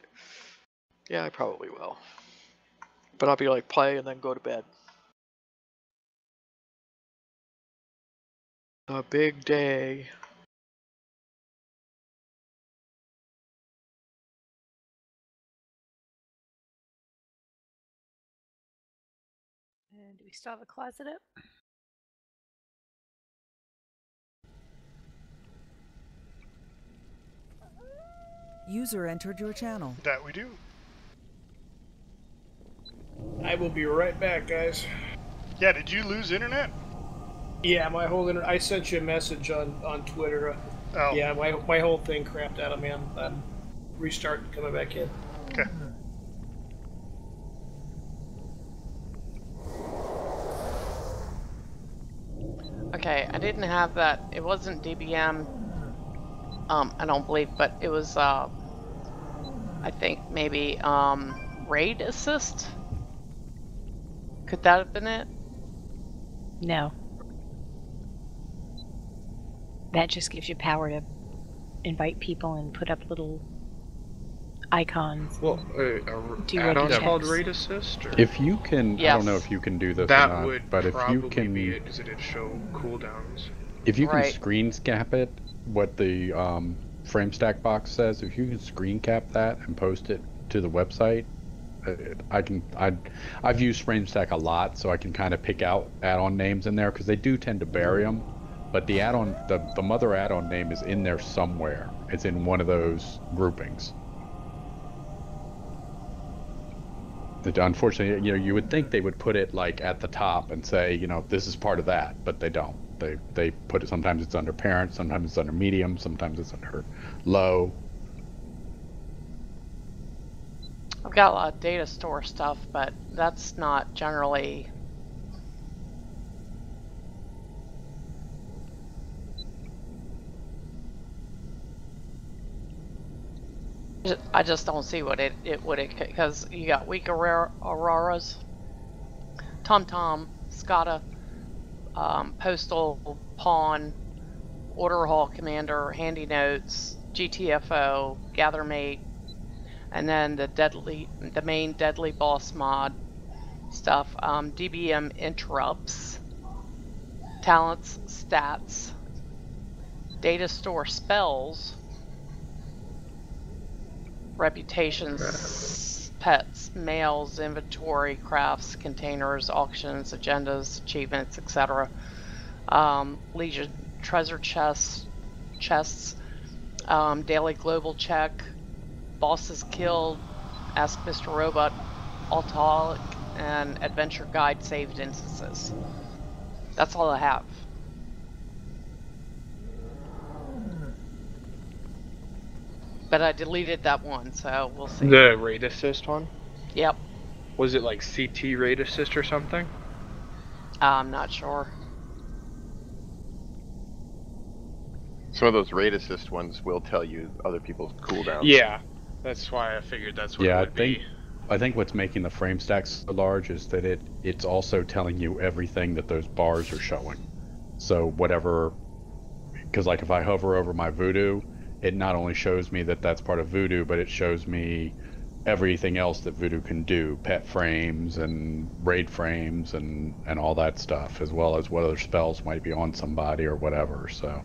yeah, I probably will. But I'll be like play and then go to bed. A big day. And do we still have a closet up? User entered your channel. That we do. I will be right back, guys. Yeah, did you lose internet? Yeah, my whole internet. I sent you a message on Twitter. Oh. Yeah, my whole thing crapped out of me. I'm restarting, coming back in. Okay. Okay, I didn't have that. It wasn't DBM. I don't believe, but it was. I think maybe raid assist. Could that have been it? No. That just gives you power to invite people and put up little icons. Well, do add-ons checks. called Raid Assist? Or? If you can, I don't know if you can do this that or not, would but if you probably can, be it because it'd show cooldowns. if you can screen cap it, what the frame stack box says, if you can screen cap that and post it to the website, I've used frame stack a lot, so I can kind of pick out add-on names in there because they do tend to bury them. But the add-on, the mother add-on name is in there somewhere. It's in one of those groupings. Unfortunately, you would think they would put it like at the top and say, this is part of that, but they don't. They put it. Sometimes it's under parent, sometimes it's under medium, sometimes it's under low. I've got a lot of data store stuff, but that's not generally. I just don't see what it because you got weak auroras, TomTom, SCADA, Postal, Pawn, Order Hall Commander, Handy Notes, GTFO, Gathermate, and then the main Deadly Boss mod stuff, DBM interrupts, talents, stats, data store spells, reputations, pets, mails, inventory, crafts, containers, auctions, agendas, achievements, etc. Legion treasure chests, daily global check, bosses killed, Ask Mr. Robot, Alcoholic, and adventure guide saved instances. That's all I have. But I deleted that one, so we'll see. The Raid Assist one? Yep. Was it like CT Raid Assist or something? I'm not sure. Some of those Raid Assist ones will tell you other people's cooldowns. Yeah, that's why I figured that's what it would be. I think what's making the frame stacks so large is that it's also telling you everything that those bars are showing. So whatever, because like if I hover over my Voodoo, it not only shows me that that's part of Voodoo, but it shows me everything else that Voodoo can do, pet frames and raid frames and all that stuff, as well as what other spells might be on somebody or whatever. So.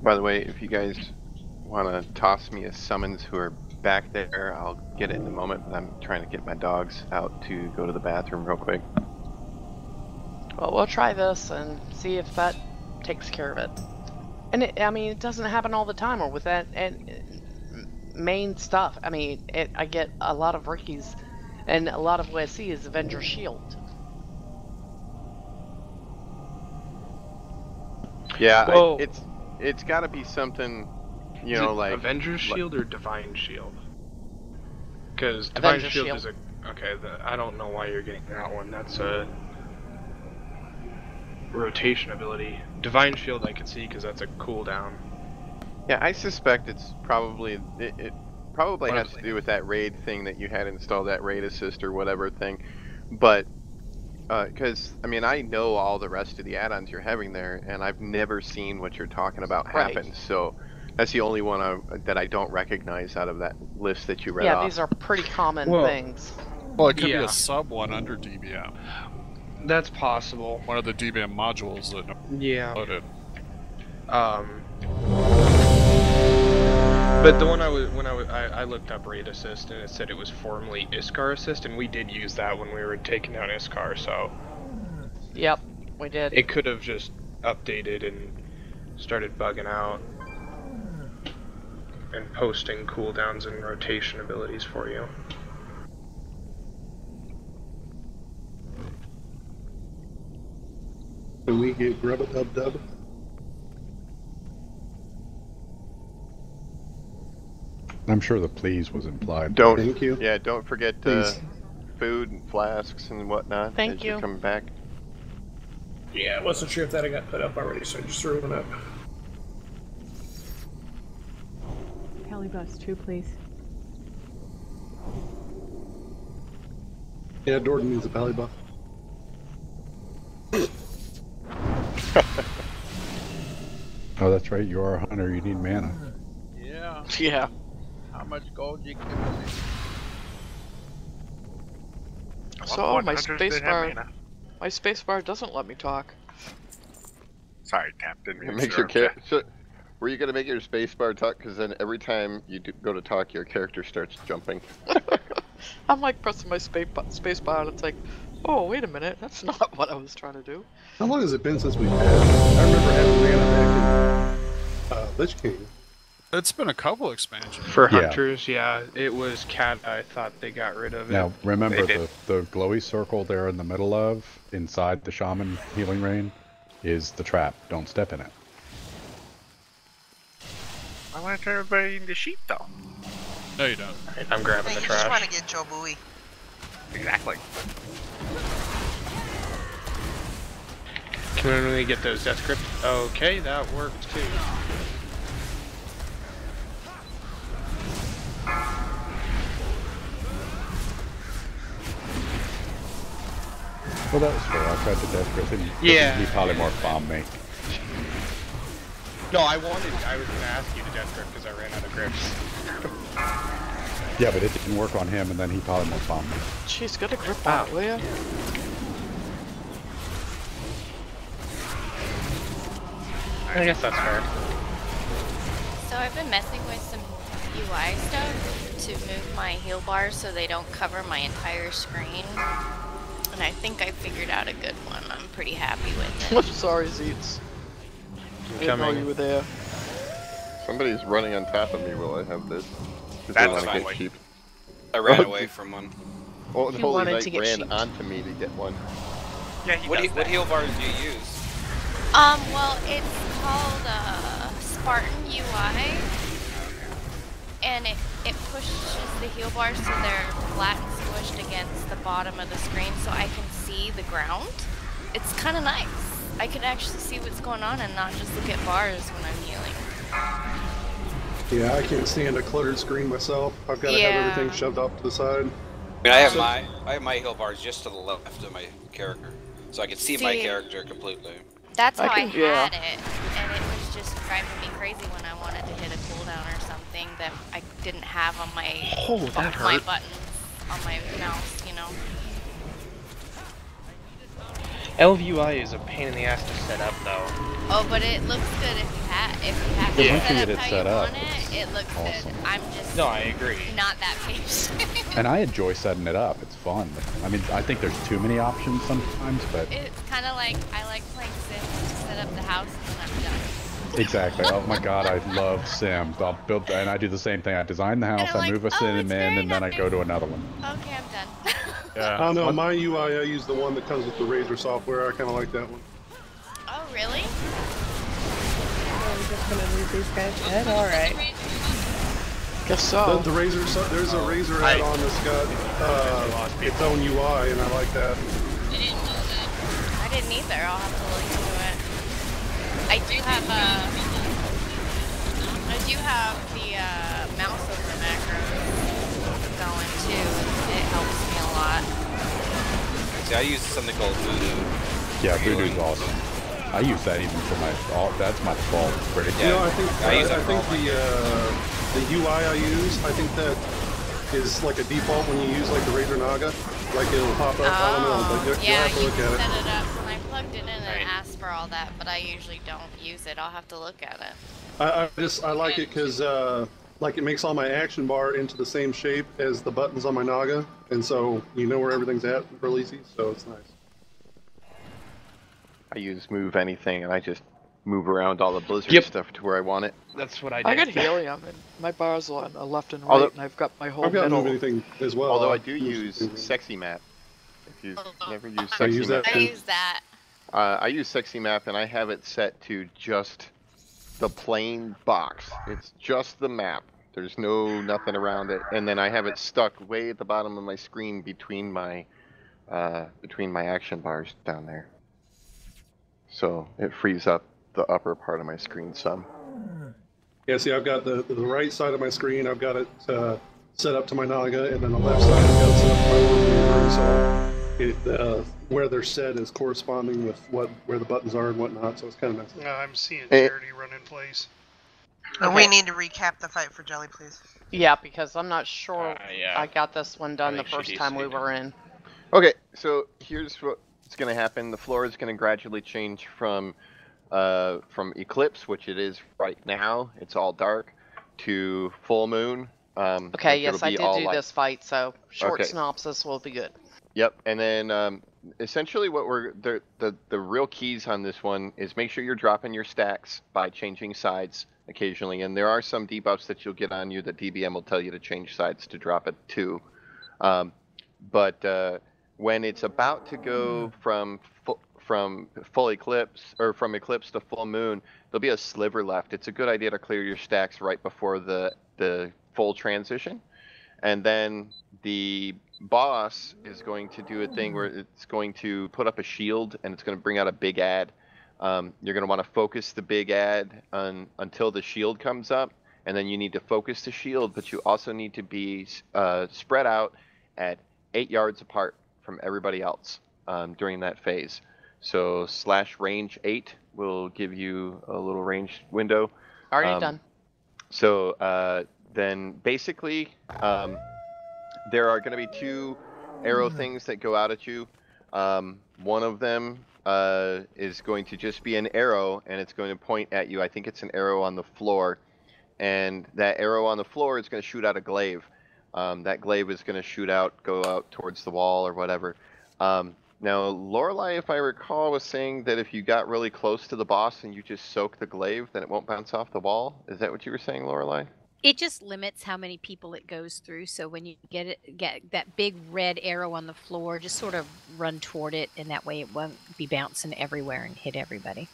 By the way, if you guys want to toss me a summons who are back there, I'll get it in a moment, but I'm trying to get my dogs out to go to the bathroom real quick. Well, we'll try this and see if that takes care of it. And I mean, it doesn't happen all the time, or with that main stuff. I mean, I get a lot of rookies, and a lot of what I see is Avenger Shield. Yeah, Well, it's got to be something, you know, like Avenger Shield or Divine Shield. Because Divine Shield is a I don't know why you're getting that one. That's a rotation ability. Divine Shield I could see because that's a cooldown. Yeah, I suspect it's probably it probably has to do with that raid thing that you had installed, that raid assist or whatever thing. But because I mean, I know all the rest of the add-ons you're having there, and I've never seen what you're talking about happen. Right. So that's the only one that I don't recognize out of that list that you read off. Yeah, these are pretty common things. Well, it could be a sub one under DBM. That's possible. One of the DBM modules that loaded. But the one I looked up Raid Assist and it said it was formerly Iskar Assist, and we did use that when we were taking down Iskar, so. Yep, we did. It could have just updated and started bugging out and posting cooldowns and rotation abilities for you. Can we get Grub a Dub Dub? I'm sure the please was implied. Thank you. Yeah, don't forget food and flasks and whatnot as you're coming back. Yeah, I wasn't sure if that had got put up already, so I just threw one up. Heli bus 2, please. Yeah, Jordan needs a pally buff. Oh, that's right. You are a hunter. You need mana. Yeah. Yeah. How much gold you give me? So my spacebar doesn't let me talk. Sorry, Captain. It makes your character. Were you gonna make your spacebar talk? Because then every time you go to talk, your character starts jumping. I'm like pressing my spacebar, and it's like, oh wait a minute, that's not what I was trying to do. How long has it been since we've had? I remember having Rana back in Lich King. It's been a couple expansions. For hunters, yeah, it was Cat. I thought they got rid of it. Now remember the glowy circle there in the middle of inside the shaman healing rain is the trap. Don't step in it. I want to turn everybody into sheep, though. No, you don't. Right, I'm grabbing the You trash. just want to get Joe Bowie. Exactly. Can we get those death crypts? Okay, that worked too. Well, that was fair. I tried to death grip him. Yeah. He polymorph bombed me. No, I was gonna ask you to death grip because I ran out of grips. Yeah, but it didn't work on him, and then he polymorph bombed me. Jeez, get a grip on it, will ya? I guess that's fair. So I've been messing with some UI stuff to move my heal bars so they don't cover my entire screen. And I think I figured out a good one. I'm pretty happy with it. I'm sorry, Zeets. I didn't know you were there. Somebody's running on top of me while I have this. That's fine. Get sheep. I ran away from one. Oh, You the Holy wanted Knight to get ran sheep. onto me to get one. Yeah, what heal bars do you use? Well, it's called Spartan UI, and it pushes the heal bars so they're flat and squished against the bottom of the screen so I can see the ground. It's kind of nice. I can actually see what's going on and not just look at bars when I'm healing. Yeah, I can't stand a cluttered screen myself. I've got to have everything shoved off to the side. I mean, I have my heal bars just to the left of my character, so I can see my character completely. That's how I had it, and it was just driving me crazy when I wanted to hit a cooldown or something that I didn't have on my my buttons on my mouse, you know. LVUI is a pain in the ass to set up, though. Oh, but it looks good if you have Yeah. it Once you set get up it how set you up, want it. It looks awesome. good. I'm just No, I agree. not that patient. And I enjoy setting it up. It's fun. I mean, I think there's too many options sometimes, but It's kind of like I like playing Sims to set up the house and then I'm done. exactly. Oh my God, I love Sims. I'll build, and I do the same thing. I design the house, I move a sim in, and then I go to another one. Okay, I'm done. I don't know, my UI, I use the one that comes with the Razor software. I kind of like that one. Oh, really? I'm just gonna leave these guys dead. All right. Guess so. The Razor, there's a Razor add-on that's got its own UI, and I like that. I didn't either. I'll have to look into it. I do have the mouse over macros going too. It helps me a lot. See, I use something called Voodoo. Yeah, Voodoo's awesome. I use that even for my, that's my default. Pretty You know, I think the UI I use, I think that is like a default when you use like the Razor Naga. Like it'll pop up, I don't know, but you'll Yeah, have to you look can at it. set it up. When I plugged it in, it asked for all that, but I usually don't use it. I'll have to look at it. I like it because like it makes all my action bar into the same shape as the buttons on my Naga, and so you know where everything's at for easy, so it's nice. I use move anything, and I just move around all the Blizzard stuff to where I want it. That's what I I got helium, and my bars are on a left and right, Although- and I've got my whole I've got middle. move anything as well. Although I do use Sexy Map. If you've never used Sexy use Map. that I use that. I use Sexy Map, and I have it set to just the plain box. It's just the map. There's nothing around it, and then I have it stuck way at the bottom of my screen between my action bars down there. So it frees up the upper part of my screen some. Yeah, see, I've got the right side of my screen, I've got it set up to my Naga, and then the left side I've got it set up to my Warrior, so where they're set is corresponding with where the buttons are and whatnot, so it's kind of nice. I'm seeing Charity run in place. Okay. We need to recap the fight for Jelly, please. Yeah, because I'm not sure yeah. I got this one done the think she first needs time to we do were in. Okay, so here's what's going to happen. The floor is going to gradually change from eclipse, which it is right now. It's all dark, to full moon. Okay, which yes, it'll I be did all do light. this fight, so short Okay. synopsis will be good. Yep, and then essentially what the real keys on this one is make sure you're dropping your stacks by changing sides occasionally, and there are some debuffs that you'll get on you that DBM will tell you to change sides to drop it to. But when it's about to go from full eclipse, or from eclipse to full moon, there'll be a sliver left. It's a good idea to clear your stacks right before the full transition, and then the boss is going to do a thing where it's going to put up a shield and it's going to bring out a big ad. You're going to want to focus the big ad until the shield comes up, and then you need to focus the shield, but you also need to be spread out at 8 yards apart from everybody else during that phase. So /range 8 will give you a little range window. Already done. So then basically there are going to be 2 arrow things that go out at you. One of them is going to just be an arrow, and it's going to point at you. I think it's an arrow on the floor, and that arrow on the floor is going to shoot out a glaive. That glaive is going to go out towards the wall or whatever. Now, Lorelei, if I recall, was saying that if you got really close to the boss and you just soak the glaive, then it won't bounce off the wall. Is that what you were saying, Lorelei? It just limits how many people it goes through. So when you get that big red arrow on the floor, just sort of run toward it, and that way it won't be bouncing everywhere and hit everybody.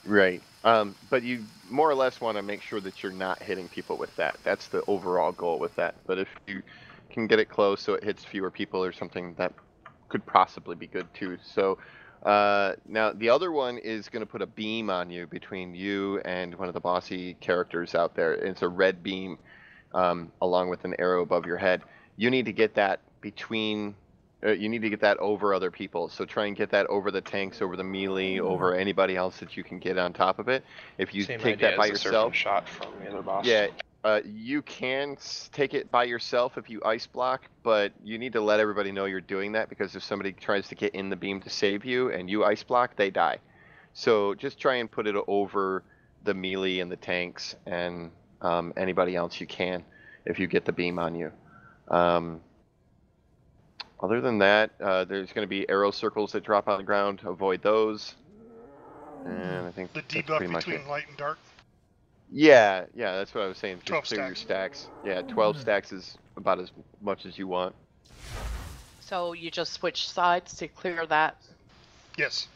Right. But you more or less want to make sure that you're not hitting people with that. That's the overall goal with that. But if you can get it close so it hits fewer people or something, that could possibly be good too. So now the other one is going to put a beam on you between you and one of the bossy characters out there. It's a red beam along with an arrow above your head. You need to get that you need to get that over other people. So try and get that over the tanks, over the melee, over anybody else that you can get on top of it. If you Same take idea that by as the yourself, serpent shot from the other boss. yeah, You can take it by yourself if you ice block, but you need to let everybody know you're doing that, because if somebody tries to get in the beam to save you and you ice block, they die. So just try and put it over the melee and the tanks and anybody else you can if you get the beam on you. Other than that, there's going to be arrow circles that drop on the ground. Avoid those. And I think the that's debuff pretty much between it. light and dark. Yeah, that's what I was saying. Just 12 clear your stacks. stacks. Yeah, 12 stacks is about as much as you want. So you just switch sides to clear that? Yes.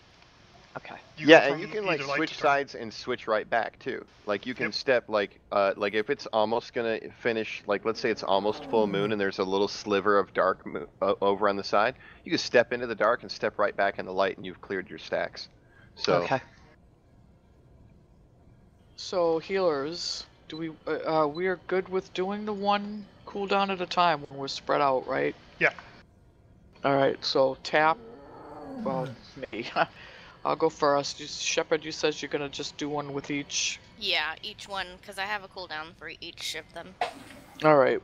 Okay. And you can like switch sides and switch right back too. Like you can step like if it's almost gonna finish, like let's say it's almost full moon and there's a little sliver of dark over on the side, you can step into the dark and step right back in the light, and you've cleared your stacks. So. Okay. So healers, do we are good with doing the one cooldown at a time when we're spread out, right? Yeah. All right. So tap. Well, me. I'll go first. Shepard, you says you're gonna just do one with each. Yeah, each one, because I have a cooldown for each of them. All right.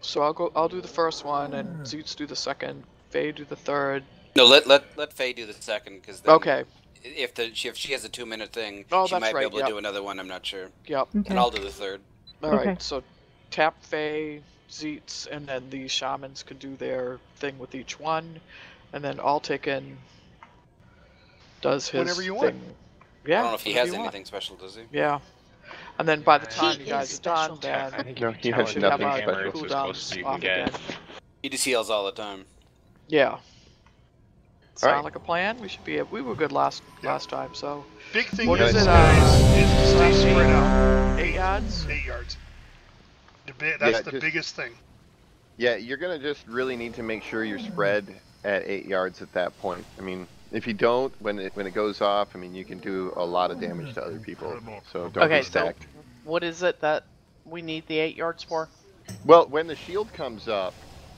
So I'll do the first one, and Zeets do the second. Faye do the third. No, let Faye do the second, because okay. If she has a 2-minute thing, Oh, she that's might be right, able to do another one. I'm not sure. Yep. And I'll do the third. All right. So tap Faye, Zeets, and then the shamans could do their thing with each one, and then Altaken does his whenever you thing. want. Yeah. I don't know if he has anything special, does he? Yeah. And then by the time you He guys is are done, special. then I think No, if he you has challenge nothing the special. hammer, it's as close as you can off get. again. He just heals all the time. Yeah. Sound Alright. like a plan? We should be. We were good last time, so. Big thing What is, is it, guys, is to stay spread out. 8 yards? 8 yards. That's the just- biggest thing. Yeah, you're gonna just really need to make sure you're spread at 8 yards at that point. I mean, if you don't, when it goes off, I mean, you can do a lot of damage to other people. So don't Okay, be stacked. so what is it that we need the 8 yards for? Well, when the shield comes up,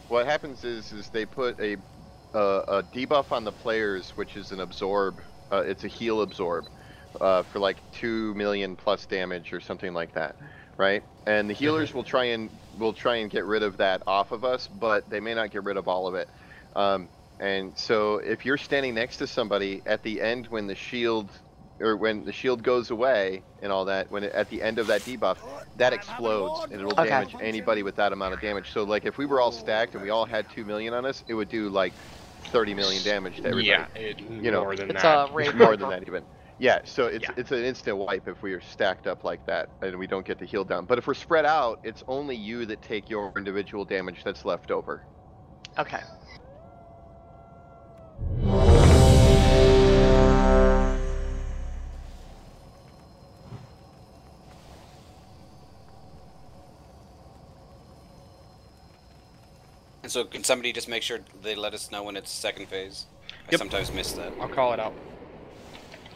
what happens is they put a debuff on the players, which is an absorb. It's a heal absorb for like 2 million plus damage or something like that, right? And the healers will try and get rid of that off of us, but they may not get rid of all of it. And so if you're standing next to somebody at the end when the shield goes away and all that, at the end of that debuff, that explodes and it'll damage anybody with that amount of damage. So like if we were all stacked and we all had 2 million on us, it would do like 30 million damage to everybody. Yeah, more than It's that. a raid More wiper. than that even. Yeah, so it's an instant wipe if we are stacked up like that and we don't get the heal down. But if we're spread out, it's only you that take your individual damage that's left over. Okay. And so can somebody just make sure they let us know when it's second phase? I sometimes miss that. I'll call it out.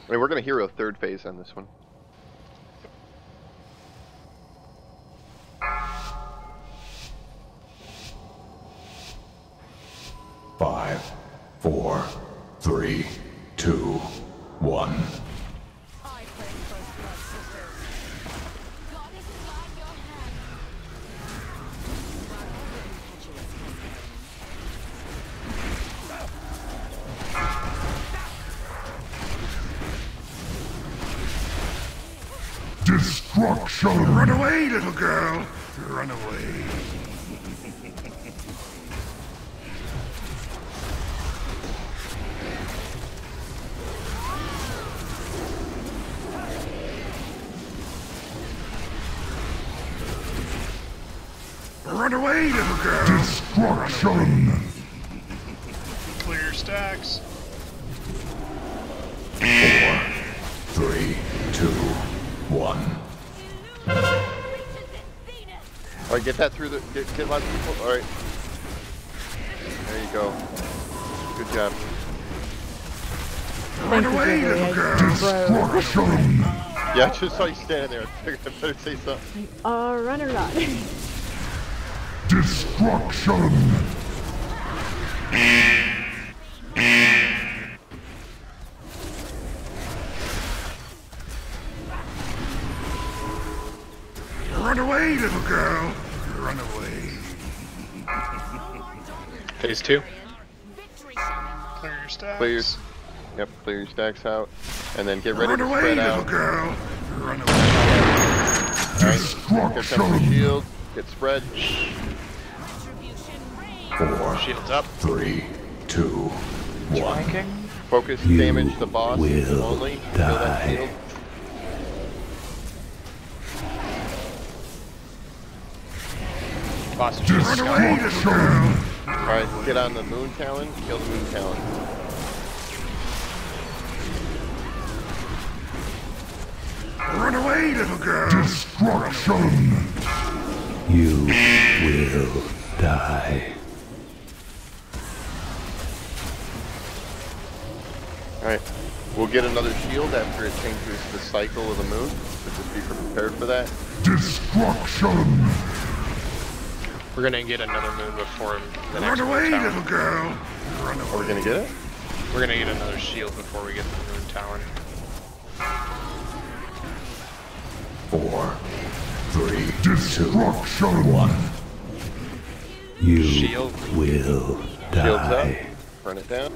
I mean, we're gonna hero third phase on this one. Five, 4, 3, 2, 1. Destruction! Run away, little girl! Run away. Run away, little girl! Destruction! Clear your stacks. 4, 3, 2, 1. Alright, get that through the... Get lots of people... Alright. There you go. Good job. Run away, little girl! Destruction! Yeah, I just saw you standing there. I figured I better say something. Run or not. Destruction! Run away, little girl. Run away. Phase 2. Clear your stacks. Clear your, yep, clear your stacks out. And then get ready Run to away, spread little out. girl. Run away. Alright, here comes the shield. Get spread. 4, Shields up. 3, 2, 1. Focus damage the boss only. Kill that shield. Boss Run away, little girl. Alright, get on the Moon Talon. Kill the Moon Talon. Run away, little girl. Destruction. You will die. Alright, we'll get another shield after it changes the cycle of the moon. So just be prepared for that. Destruction. We're gonna get another moon before the next Run away, moon talon. little girl. Run away. Are we gonna get it? We're gonna get another shield before we get the moon talon. 4, 3, 2, 1. You Shield. will Shields up. die. Burn it down.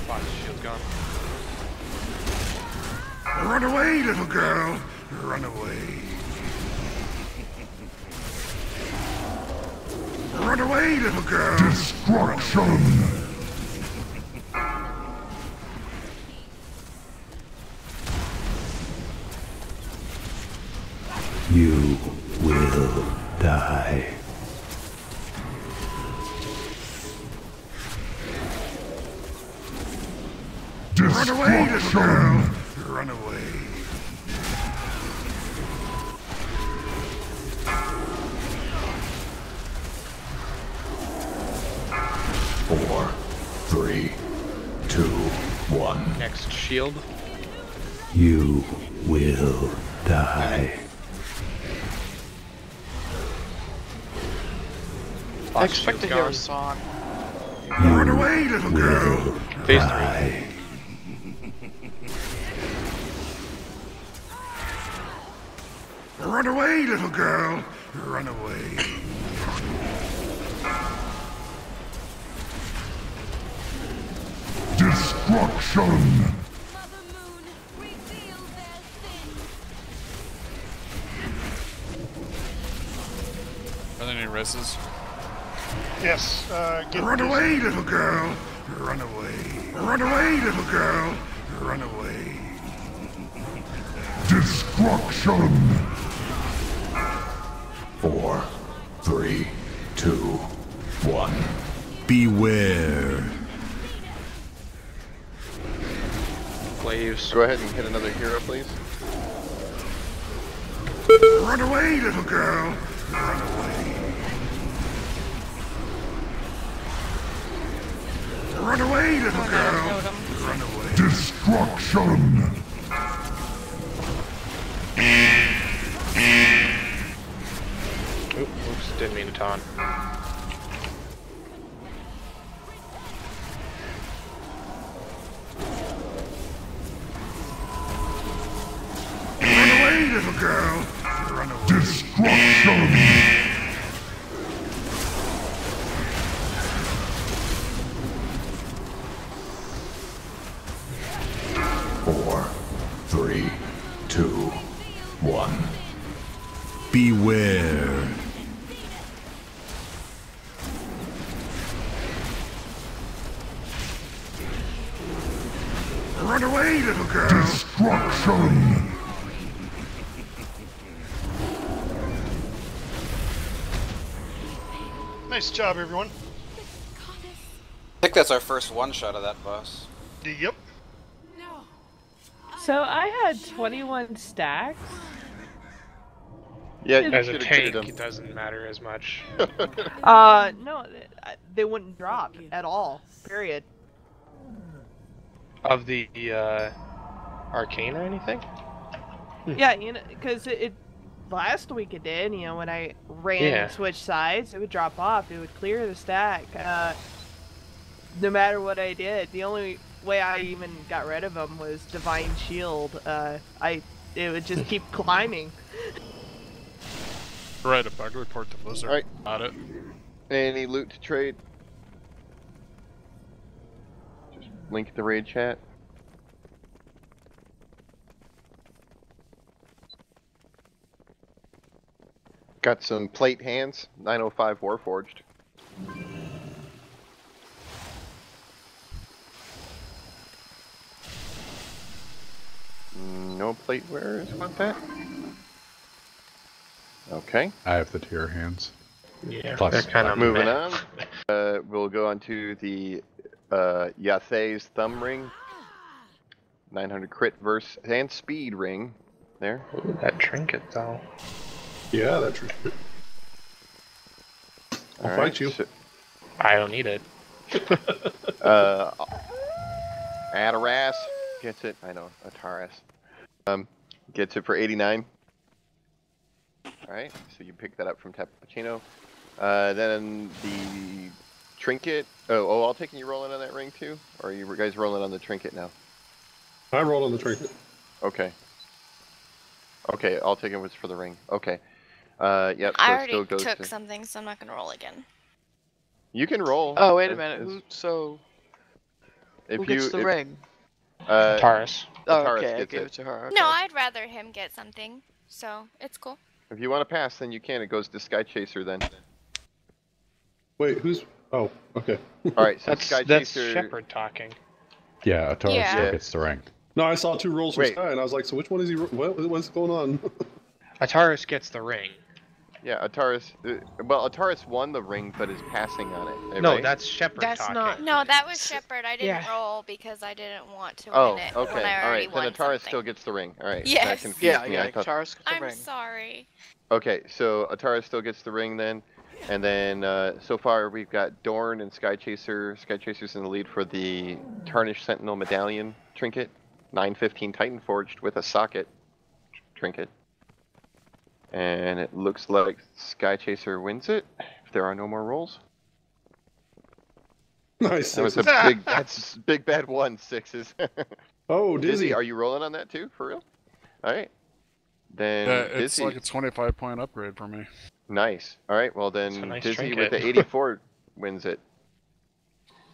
Boss shield's gone. Run away, little girl. Run away. Run away, little girl. Destruction. You will die. Run away, little girl. Run away. Four, 3, 2, 1. Next shield. You will die. I expect to hear a song. Run away, little girl. Phase 3. Run away, little girl. Run away. Destruction. Are there any races? Yes, get Run away, little girl. Run away. Run away, little girl. Run away. Destruction. 4, 3, 2, 1. Beware. Waves. Go ahead and hit another hero, please. Run away, little girl. Run away. Run away, little girl. Run away. Destruction. Oops, didn't mean to taunt. Run away, little girl. Run away. Destruction. Four, 3, 2, 1. Beware. Run away, little girl. Destruction. Nice job, everyone. I think that's our first one shot of that boss. Yep. So I had 21 stacks. Yeah, as a tank, it doesn't matter as much. No, they wouldn't drop at all. Period. Of the arcane or anything? Yeah, you know, because it last week it did. You know, when I ran and switched sides, it would drop off. It would clear the stack. No matter what I did, the only way I even got rid of them was Divine Shield. I it would just keep climbing. Right, a bug report to Blizzard. Alright. Got it. Any loot to trade? Just link the raid chat. Got some plate hands, 905 Warforged. No plate wearers want that? Okay. I have the tier hands. Yeah, Plus, they're kind of moving on. We'll go on to the Yathay's thumb ring. 900 crit verse and speed ring. There. Ooh, that trinket though. Yeah, that trinket. I'll fight you. So, I don't need it. Adonis gets it. I know, Ataras. Gets it for 89. Alright, so you pick that up from Tappuccino. Then the trinket. Oh, I'll take you rolling on that ring too? Or are you guys rolling on the trinket now? I rolled on the trinket. Okay. Okay, I'll take it was for the ring. Okay. Yep, so I it already still goes took to... something, so I'm not gonna roll again. You can roll. Oh, wait a minute. Who gets the ring? Taurus. Oh, Taurus okay, I gets gave it to her. Okay. No, I'd rather him get something, so it's cool. If you want to pass, then you can. It goes to Sky Chaser then. Wait, who's... Oh, okay. Alright, so That's Sky that's Chaser... Shepard talking. Yeah, Ataris Yeah. still gets the ring. No, I saw 2 rolls from Wait. Sky, and I was like, so which one is he... What's going on? Ataris gets the ring. Yeah, Ataris... well, Ataris won the ring, but is passing on it. No, right? that's Shepard That's talking. not- No, that was Shepard. I didn't Yeah. roll because I didn't want to Oh, win it okay. when I already Alright, won then Ataris something. still gets the ring. Alright, Yes. that confused Yeah, me. yeah, I thought... Taurus gets the I'm ring. sorry. Okay, so Ataris still gets the ring then. And then, so far we've got Dorn and Sky Chaser. Sky Chaser's in the lead for the Tarnished Sentinel Medallion trinket. 915 Titan Forged with a socket trinket. And it looks like Sky Chaser wins it, if there are no more rolls. Nice. That was a sixes. big, that's big bad 1/6s. Oh, Dizzy. Are you rolling on that too, for real? Alright. Then It's Dizzy. like a 25-point upgrade for me. Nice. Alright, well That's a then nice Dizzy trinket. with the 84 wins it.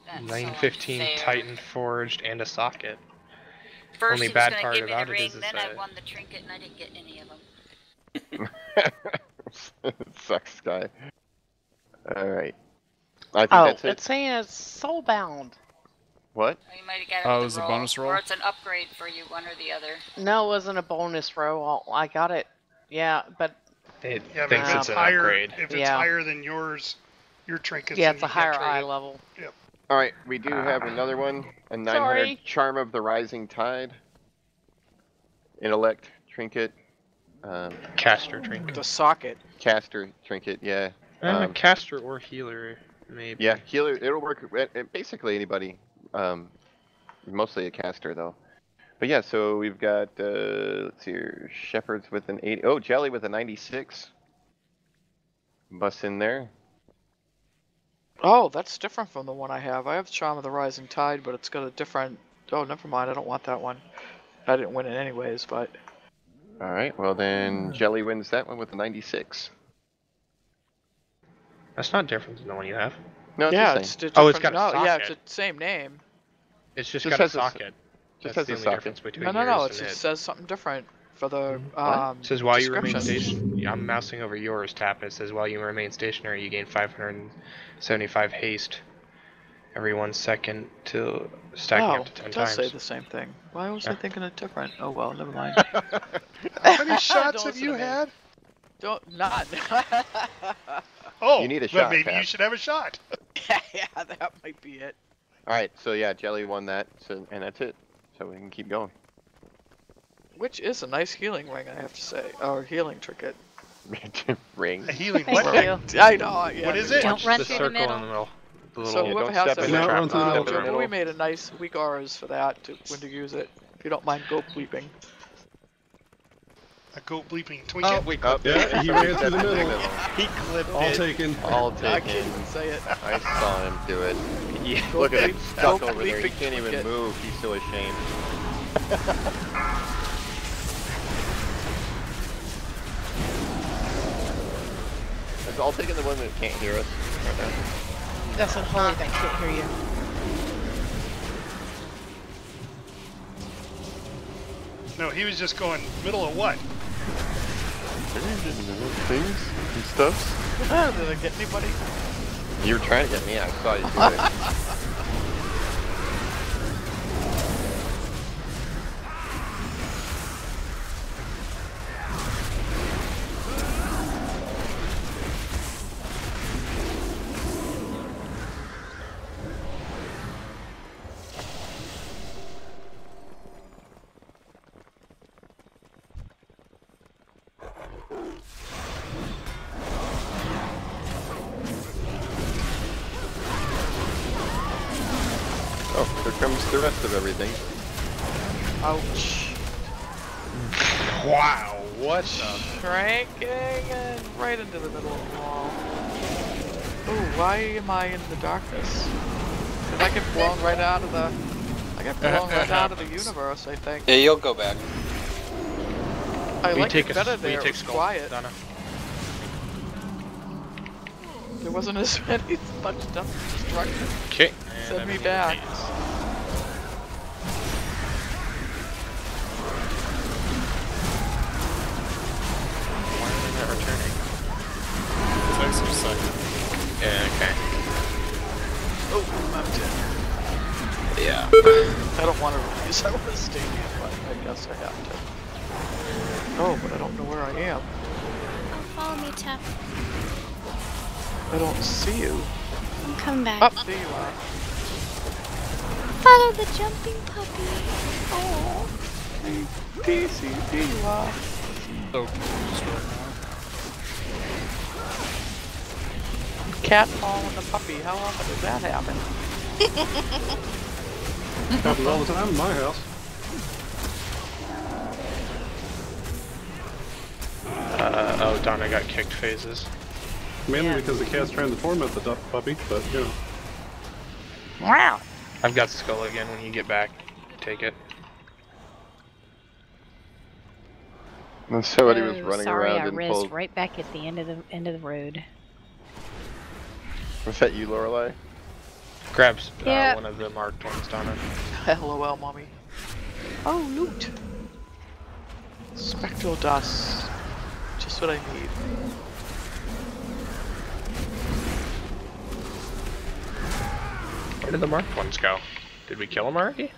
That's 915 so unfair. Titan forged and a socket. First Only he was bad gonna part give me about the it ring, is then I that- won the trinket, and I didn't get any of them. Sucks, Sky. Alright. I think Oh, that's it. it's saying it's soulbound. What? You might have got it Oh, with it was the a roll, bonus roll? or it's an upgrade for you, one or the other. No, it wasn't a bonus roll. I got it. Yeah, but It Yeah, but thinks if it's it's an higher, upgrade. if it's Yeah. higher than yours, your trinkets. yeah, then it's a you higher get eye traded. level. Yep. Alright, we do have another one. A 900 Sorry. Charm of the Rising Tide. Intellect trinket. Caster trinket. The socket. Caster trinket, yeah. Caster or healer, maybe. Yeah, healer, it'll work at basically anybody. Mostly a caster though. But yeah, so we've got, let's see here, Shepherds with an 80. Oh, Jelly with a 96. Bust in there. Oh, that's different from the one I have. I have Charm of the Rising Tide, but it's got a different... Oh, never mind. I don't want that one. I didn't win it anyways, but... Alright, well then Jelly wins that one with a 96. That's not different than the one you have. No, it's yeah, the it's same. different. Oh, it's got a no, socket. yeah, it's the same name. It's just Just got a has a s- socket. just That's has the a only socket. difference between No, yours it and just says something different for the It says while you remain description. stationary, I'm mousing over yours, Tap. It says while you remain stationary, you gain 575 haste every 1 second to stacking Oh, up to 10 it does say times. the same thing. Why was I Yeah. thinking it different? Oh well, never mind. How many shots Don't have listen you to me. had? Don't not. Oh, You need a then shot, maybe Pat. you should have a shot. Yeah, that might be it. Alright, so yeah, Jelly won that, so and that's it. So we can keep going. Which is a nice healing ring, I have to say, or healing trinket. Ring. A healing Thank what? you. I know. Yeah, What is it? Don't run the through circle the middle. in the middle. The So little, whoever don't has step that, in the trap. Run through the middle. Step in the Joe, we middle. made a nice weak auras for that when to use it. If you don't mind go bleeping. A goat bleeping Oh, twinket. we Up. Yeah, he ran through the middle. He clipped All it. taken. All I taken. can't even say it. I saw him do it. Yeah. Look at him bleep- stuck go over there. He bleeping can't even trinket. move. He's so ashamed. I'll take in the one that can't hear us right now. That's unholy that can't hear you. No, he was just going middle of what? Things and stuff. Did I get anybody? You were trying to get me. I saw you do it. Oh, here comes the rest of everything. Ouch. Wow, what the? Cranking and right into the middle of the wall. Oh, why am I in the darkness? Did I get blown right out of the... I got blown right out of the universe, I think. Yeah, you'll go back. I like it better will there, you it take was skull, quiet. Donna? There wasn't as much destruction. Okay. Send me back. Why are they not returning? Thanks for a second. Yeah, okay. Oh, I'm dead. Yeah. I don't want to release, I want to stay here, but I guess I have to. Oh, but I don't know where I am. Oh, follow me, Tap. I don't see you. I'm coming back. Up there you are. Follow the jumping puppy. Oh. Daisy, there you are. So confused right Cat following the puppy, how often does that happen? Happens all the time in my house. Oh, Donna got kicked phases. Mainly because the cat's trying to torment the puppy, but you know. Wow. I've got skull again when you get back. Take it. And somebody was running sorry, around I and rezzed pulled. right back at the end of the road. Was that you, Lorelei? Grabs Yeah. one of the marked ones, Donna. LOL, mommy. Oh, loot. Spectral dust. Just what I need. Where did the marked ones go? Did we kill them already?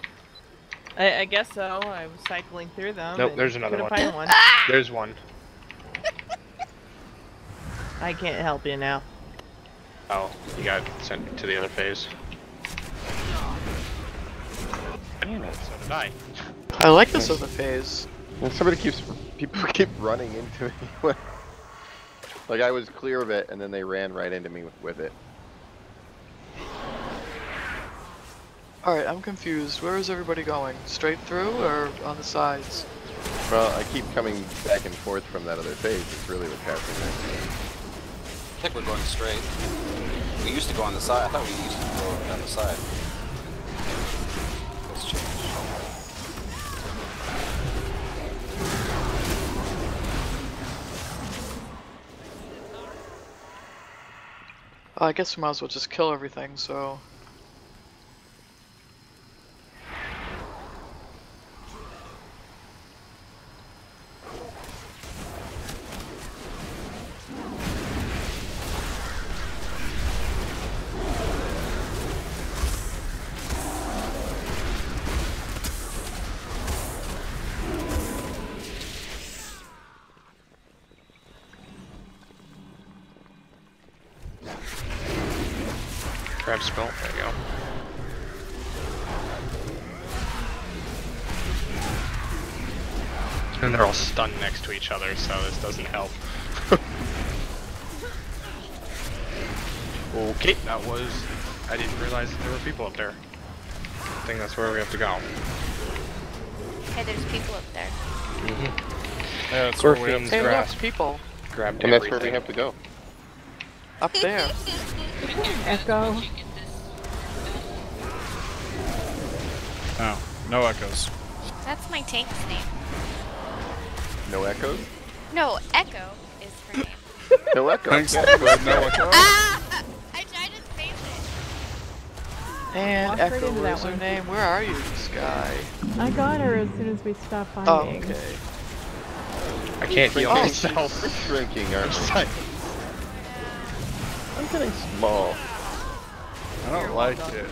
I guess so. I was cycling through them. Nope, and there's another couldn't one. find one. There's one. I can't help you now. Oh, you got sent to the other phase. Damn it, so did I. I like this other phase. And people keep running into me. Like I was clear of it, and then they ran right into me with it. Alright, I'm confused. Where is everybody going? Straight through or on the sides? Well, I keep coming back and forth from that other phase. It's really what's happening there. I think we're going straight. We used to go on the side. I thought we used to go down the side. Let's change. I guess we might as well just kill everything, so... Grab spell. There you go. And they're all stunned next to each other, so this doesn't help. Okay, that was... I didn't realize that there were people up there. I think that's where we have to go. Hey, there's people up there. Mm-hmm. Yeah, that's where we have Scorpions Hey, look, grasped. people. Grabbed And that's where we everything. have to go. Up there. Echo. Oh, no echoes. That's my tank's name. No echoes? No, Echo is her name. No echo. Thanks. Yeah, No echo. Ah! I tried to space it. And Walk right Echo into that is her one. name. Where are you, Sky? I got her as soon as we stopped Oh, fighting. okay. I can't heal Shrinking. myself. We're shrinking, aren't we? I'm getting small. I don't like it.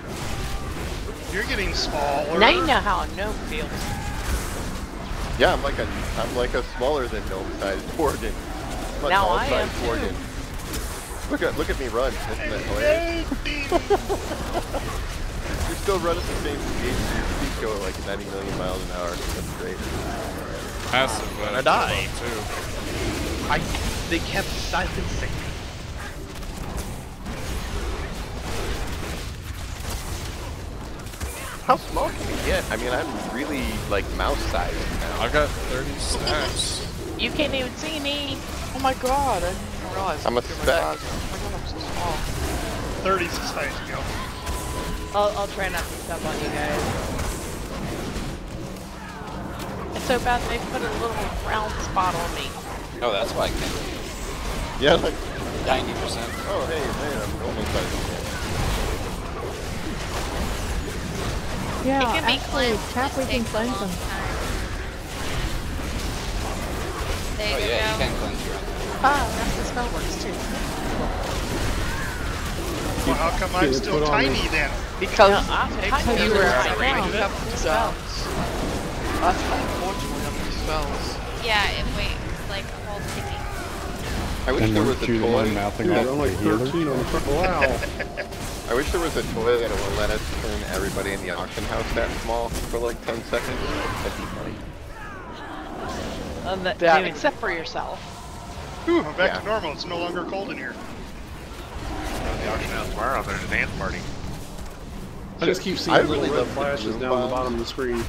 You're getting smaller. Now you know how a gnome feels. Yeah, I'm like a smaller than gnome-sized organ. I'm a Now I am doll-sized too. organ. Look at me run. Isn't that hilarious? You're still running the same speed. Your speed's going like 90 million miles an hour. That's great. Passive, I died. Too. They kept silencing me. How small can we get? I mean, I'm really like mouse-sized now. I've got 30 stacks. You can't even see me. Oh my god, I didn't even realize. I'm a Oh my speck. god, I'm so small. 30's the size you go. I'll try not to step on you guys. It's so bad they put a little round spot on me. Oh, that's why I can't. Yeah, like 90%. oh hey man, I'm almost sized. Yeah, It can be actually, cleansed, Cap, it we can takes a cleanse long them. time. There Oh you yeah, you go. can cleanse your own. Oh, that's the spell works too. Well, how come I'm Get it still put on tiny me. then? Because I'm it takes tiny. you You were around right range. now. You have spells. That's unfortunately have these spells. Yeah, it waits like a whole sticky. I wish And there we're was a shooting one toy. mouthing Yeah, off I'm like the healer. 13 on the front. Wow. I wish there was a toy that would let us turn everybody in the auction house that small for like 10 seconds. That'd be funny. Yeah, Except for yourself. Whew, I'm back Yeah. to normal. It's no longer cold in here. At the auction house tomorrow, there's a dance party. I just keep seeing I little really red love the flashes balloon down the bombs. bottom of the screen.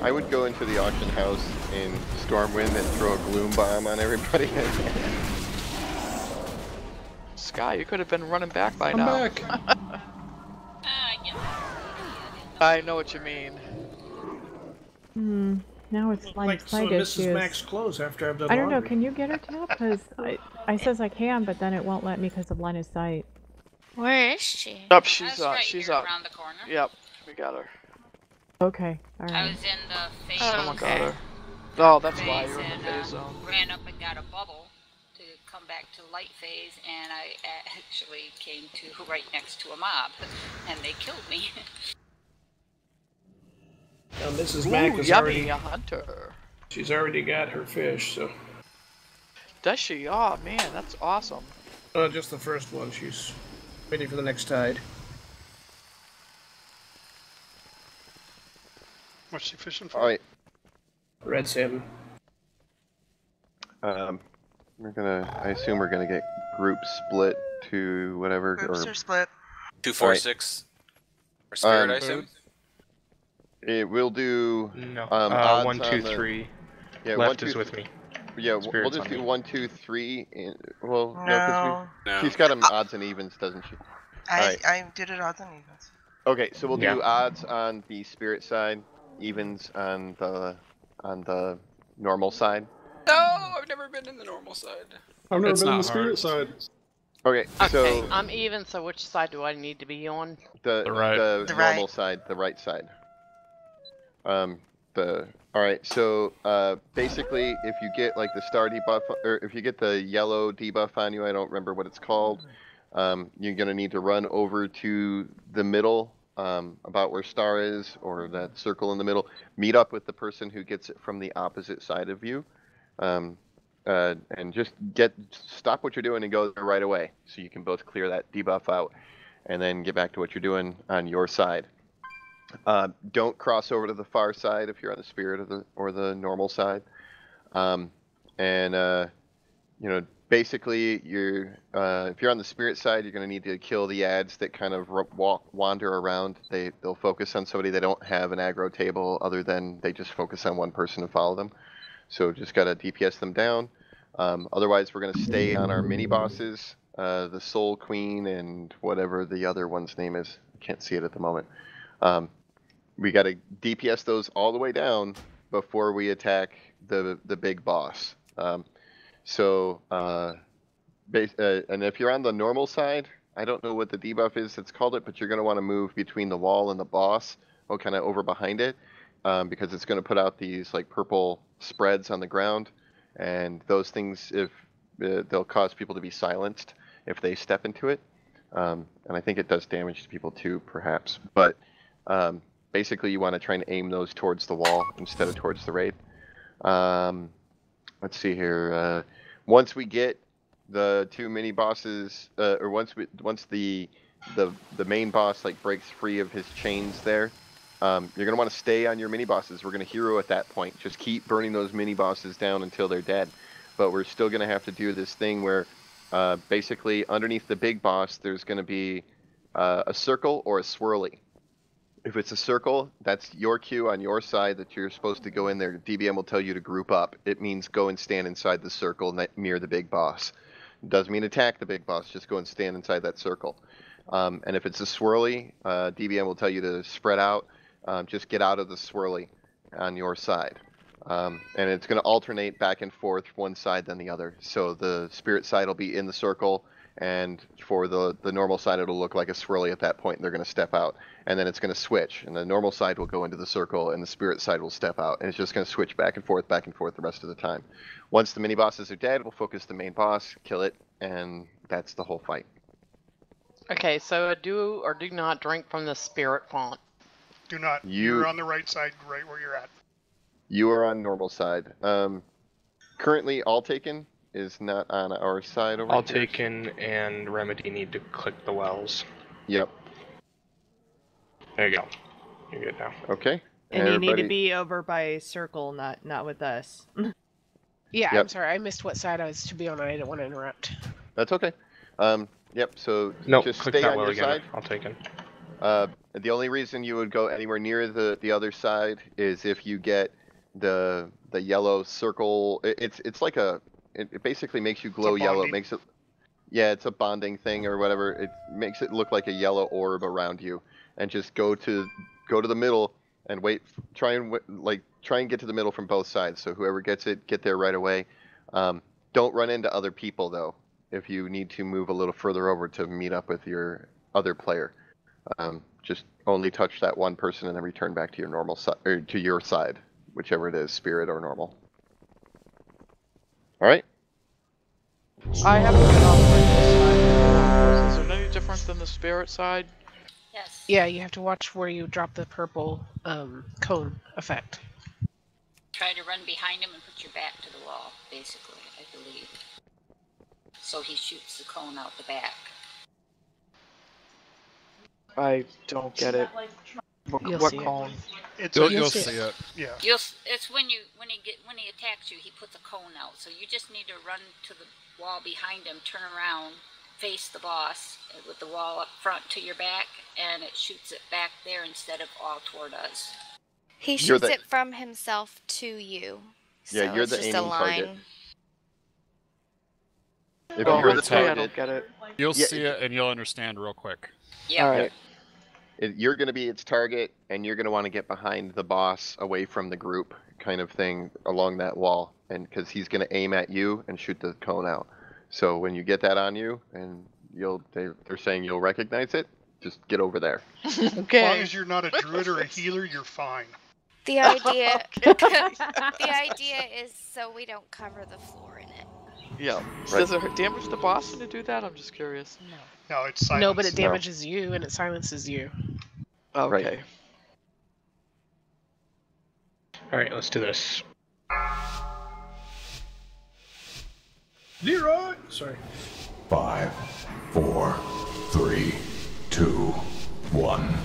I would go into the auction house in Stormwind and throw a gloom bomb on everybody. Sky, you could have been running back by I'm now. back. I know what you mean. Now it's line Like of so sight Mrs. issues. Max clothes after I've done I don't know, laundry. can you get her, Tap? Because I says I can, but then it won't let me because of line of sight. Where is she? Yep, she's That's up. right She's here up. around the corner. Yep, we got her. Okay, I alright. was in the phase Someone got her. Oh, that's why phase you're in the and, phase zone. ran up and got a bubble to come back to light phase, and I actually came to right next to a mob, and they killed me. Now Mrs. Ooh, Mac is yummy, already, a hunter. she's already got her fish, so. Does she? Oh man, that's awesome. Just the first one. She's waiting for the next tide. What's she fishing for? All right. Red salmon. I assume we're gonna get group split to whatever. Groups or, are split. 2, 4, 6. Or spirit, I assume. It will do. No. Odds 1, 2, on the- 3. Yeah, Left 1, 2, is with me. Yeah, we'll Spirit's just on do me. 1, 2, 3. Well, no, No. because she's got them odds and evens, doesn't she? Alright. I did it odds and evens. Okay, so we'll Yeah. do odds on the spirit side, evens on the normal side. No, I've never been in the normal side. I've never It's been on not the spirit hard. side. Okay, Okay, so I'm even, so which side do I need to be on? the right. the The normal right. side, the right side. All right, so basically, if you get like the star debuff, or if you get the yellow debuff on you, I don't remember what it's called. You're gonna need to run over to the middle, about where star is, or that circle in the middle. Meet up with the person who gets it from the opposite side of you, and just stop what you're doing and go there right away, so you can both clear that debuff out, and then get back to what you're doing on your side. Don't cross over to the far side if you're on the spirit or the normal side. Basically, if you're on the spirit side, you're going to need to kill the ads that kind of wander around. They'll focus on somebody. They don't have an aggro table other than they just focus on one person and follow them. So just got to DPS them down. Otherwise, we're going to stay on our mini bosses, the Soul Queen and whatever the other one's name is. I can't see it at the moment. We got to DPS those all the way down before we attack the big boss. And if you're on the normal side, I don't know what the debuff is that's called it, but you're going to want to move between the wall and the boss, or kind of over behind it, because it's going to put out these like purple spreads on the ground, and those things, if they'll cause people to be silenced if they step into it, and I think it does damage to people too, perhaps. But basically, you want to try and aim those towards the wall instead of towards the raid. Let's see here. Once we get the 2 mini bosses, or once the main boss like breaks free of his chains there, you're gonna want to stay on your mini bosses. We're gonna hero at that point. Just keep burning those mini bosses down until they're dead. But we're still gonna have to do this thing where basically underneath the big boss there's gonna be a circle or a swirly. If it's a circle, that's your cue on your side that you're supposed to go in there. DBM will tell you to group up. It means go and stand inside the circle near the big boss. It doesn't mean attack the big boss, just go and stand inside that circle. And if it's a swirly, DBM will tell you to spread out. Just get out of the swirly on your side. And it's going to alternate back and forth, one side then the other. So the spirit side will be in the circle, and for the normal side it'll look like a swirly at that point, and they're going to step out. And then it's going to switch, and the normal side will go into the circle, and the spirit side will step out. And it's just going to switch back and forth the rest of the time. Once the mini bosses are dead, we'll focus the main boss, kill it, and that's the whole fight. Okay, so do or do not drink from the spirit font. Do not. You're on the right side, right where you're at. You are on normal side. Currently, All Taken is not on our side over All here. Taken and Remedy need to click the wells. Yep. There you go. You're good now. Okay. And you need to be over by circle, not with us. Yeah, Yep. I'm sorry. I missed what side I was to be on. I didn't want to interrupt. That's okay. Yep, so Nope, just click stay that on well your again. side. I'll take it. The only reason you would go anywhere near the other side is if you get the yellow circle. It's like it basically makes you glow yellow. It makes it, yeah, it's a bonding thing or whatever. It makes it look like a yellow orb around you, and just go to the middle and wait. Try and get to the middle from both sides. So whoever gets it, get there right away. Don't run into other people though. If you need to move a little further over to meet up with your other player, just only touch that one person and then return back to your normal side, or to your side, whichever it is, spirit or normal. All right. I haven't been on the regular side. Is there any difference than the spirit side? Yes. Yeah, you have to watch where you drop the purple cone effect. Try to run behind him and put your back to the wall, basically, I believe. So he shoots the cone out the back. I don't get it. What cone? You'll see it. Yeah. It's when he attacks you, he puts a cone out. So you just need to run to the wall behind him, turn around, face the boss with the wall up front to your back, and it shoots it back there instead of all toward us. He shoots it from himself to you. Yeah, so you're it's the just aiming a line. target. If Oh, you're the okay, I target, don't get it. You'll see it and you'll understand real quick. Yeah. All right. You're going to be its target, and you're going to want to get behind the boss, away from the group, kind of thing, along that wall, and because he's going to aim at you and shoot the cone out. So when you get that on you, and they're saying you'll recognize it, just get over there. Okay. As long as you're not a druid or a healer, you're fine. The idea, the idea is so we don't cover the floor in it. Yeah. Right. Does it damage the boss when you do that? I'm just curious. No, it's silence. No, but it damages you and it silences you. Okay. Right. Alright, let's do this. Leroy! Sorry. 5, 4, 3, 2, 1.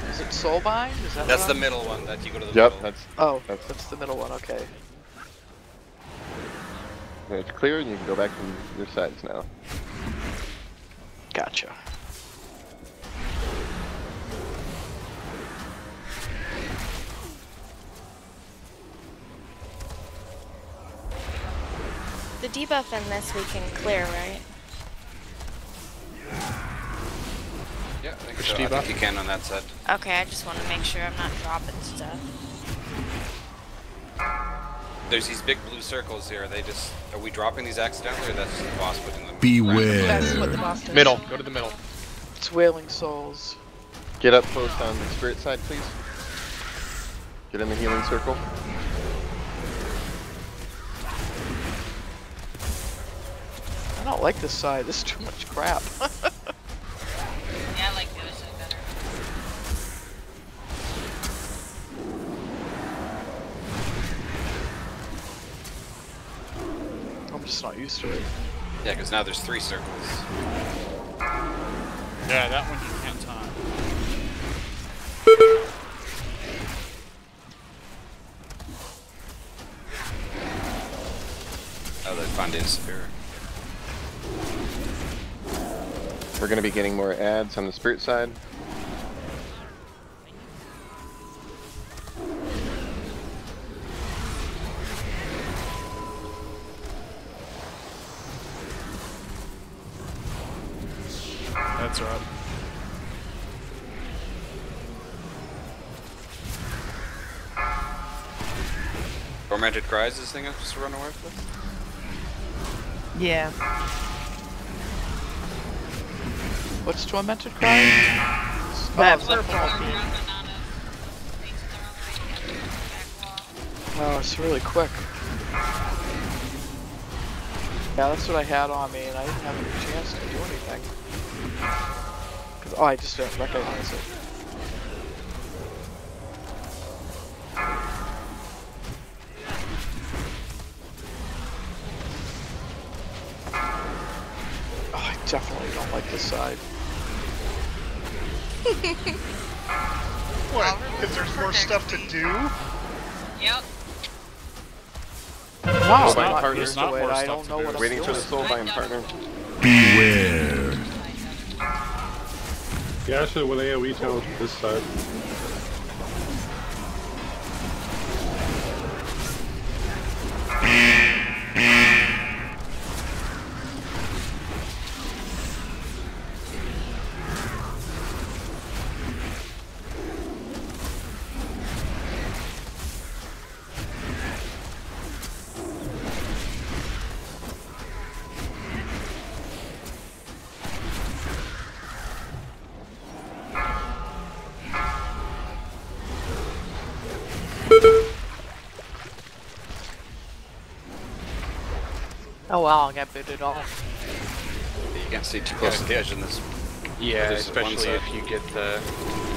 Is it Soulbind? Is that That's what the I'm- middle one that you go to the Yep, middle. that's the middle one. Okay. It's clear, and you can go back to your sides now. Gotcha. The debuff in this we can clear, right? Yeah, I think Which so. I debuff? think you can on that side. Okay, I just want to make sure I'm not dropping stuff. There's these big blue circles here. Are we dropping these accidentally, or that's just the boss putting them? Beware. That's what the boss does. Middle. Go to the middle. It's Wailing Souls. Get up close on the spirit side, please. Get in the healing circle. I don't like this side. This is too much crap. Yeah, I like the other side better. I'm just not used to it. Yeah, because now there's 3 circles. Yeah, that one you can't time. Oh, the Fondant Superior. We're going to be getting more ads on the spirit side. That's right. Tormented Cries, this thing I'm supposed to run away with? Yeah. What's Tormented Cry? That Oh, purple. oh, it's really quick. Yeah, that's what I had on me, and I didn't have any chance to do anything. Oh, I just didn't recognize it. Oh, I definitely don't like this side. What? Because there's more stuff to do? Yep. No, Soulbind I'm not partner. used to it. I don't know what I'm Waiting for doing. the Soulbind partner. Beware. Yeah, I should have went AoE challenge this side. Oh wow, I got booted off. You can't stay too close to the edge in this. Yeah, This is one especially side. if you get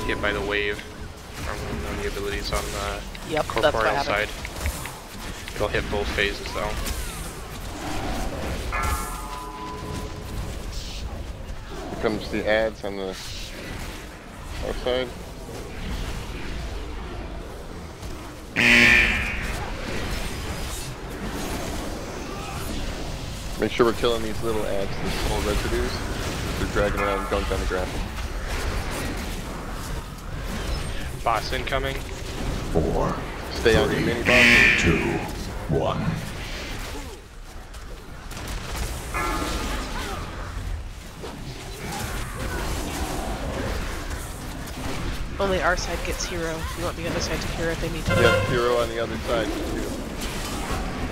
hit by the wave from one of the abilities on the Yep, that's what corporeal happened. side. It'll hit both phases though. Here comes the ads on the outside. Make sure we're killing these little ads, these small residues. They're dragging around gunk on the ground. Boss incoming. 4, Stay on your mini boss. 2, 1. Only our side gets hero. If you want the other side to hero, they need to. Yeah, hero on the other side too.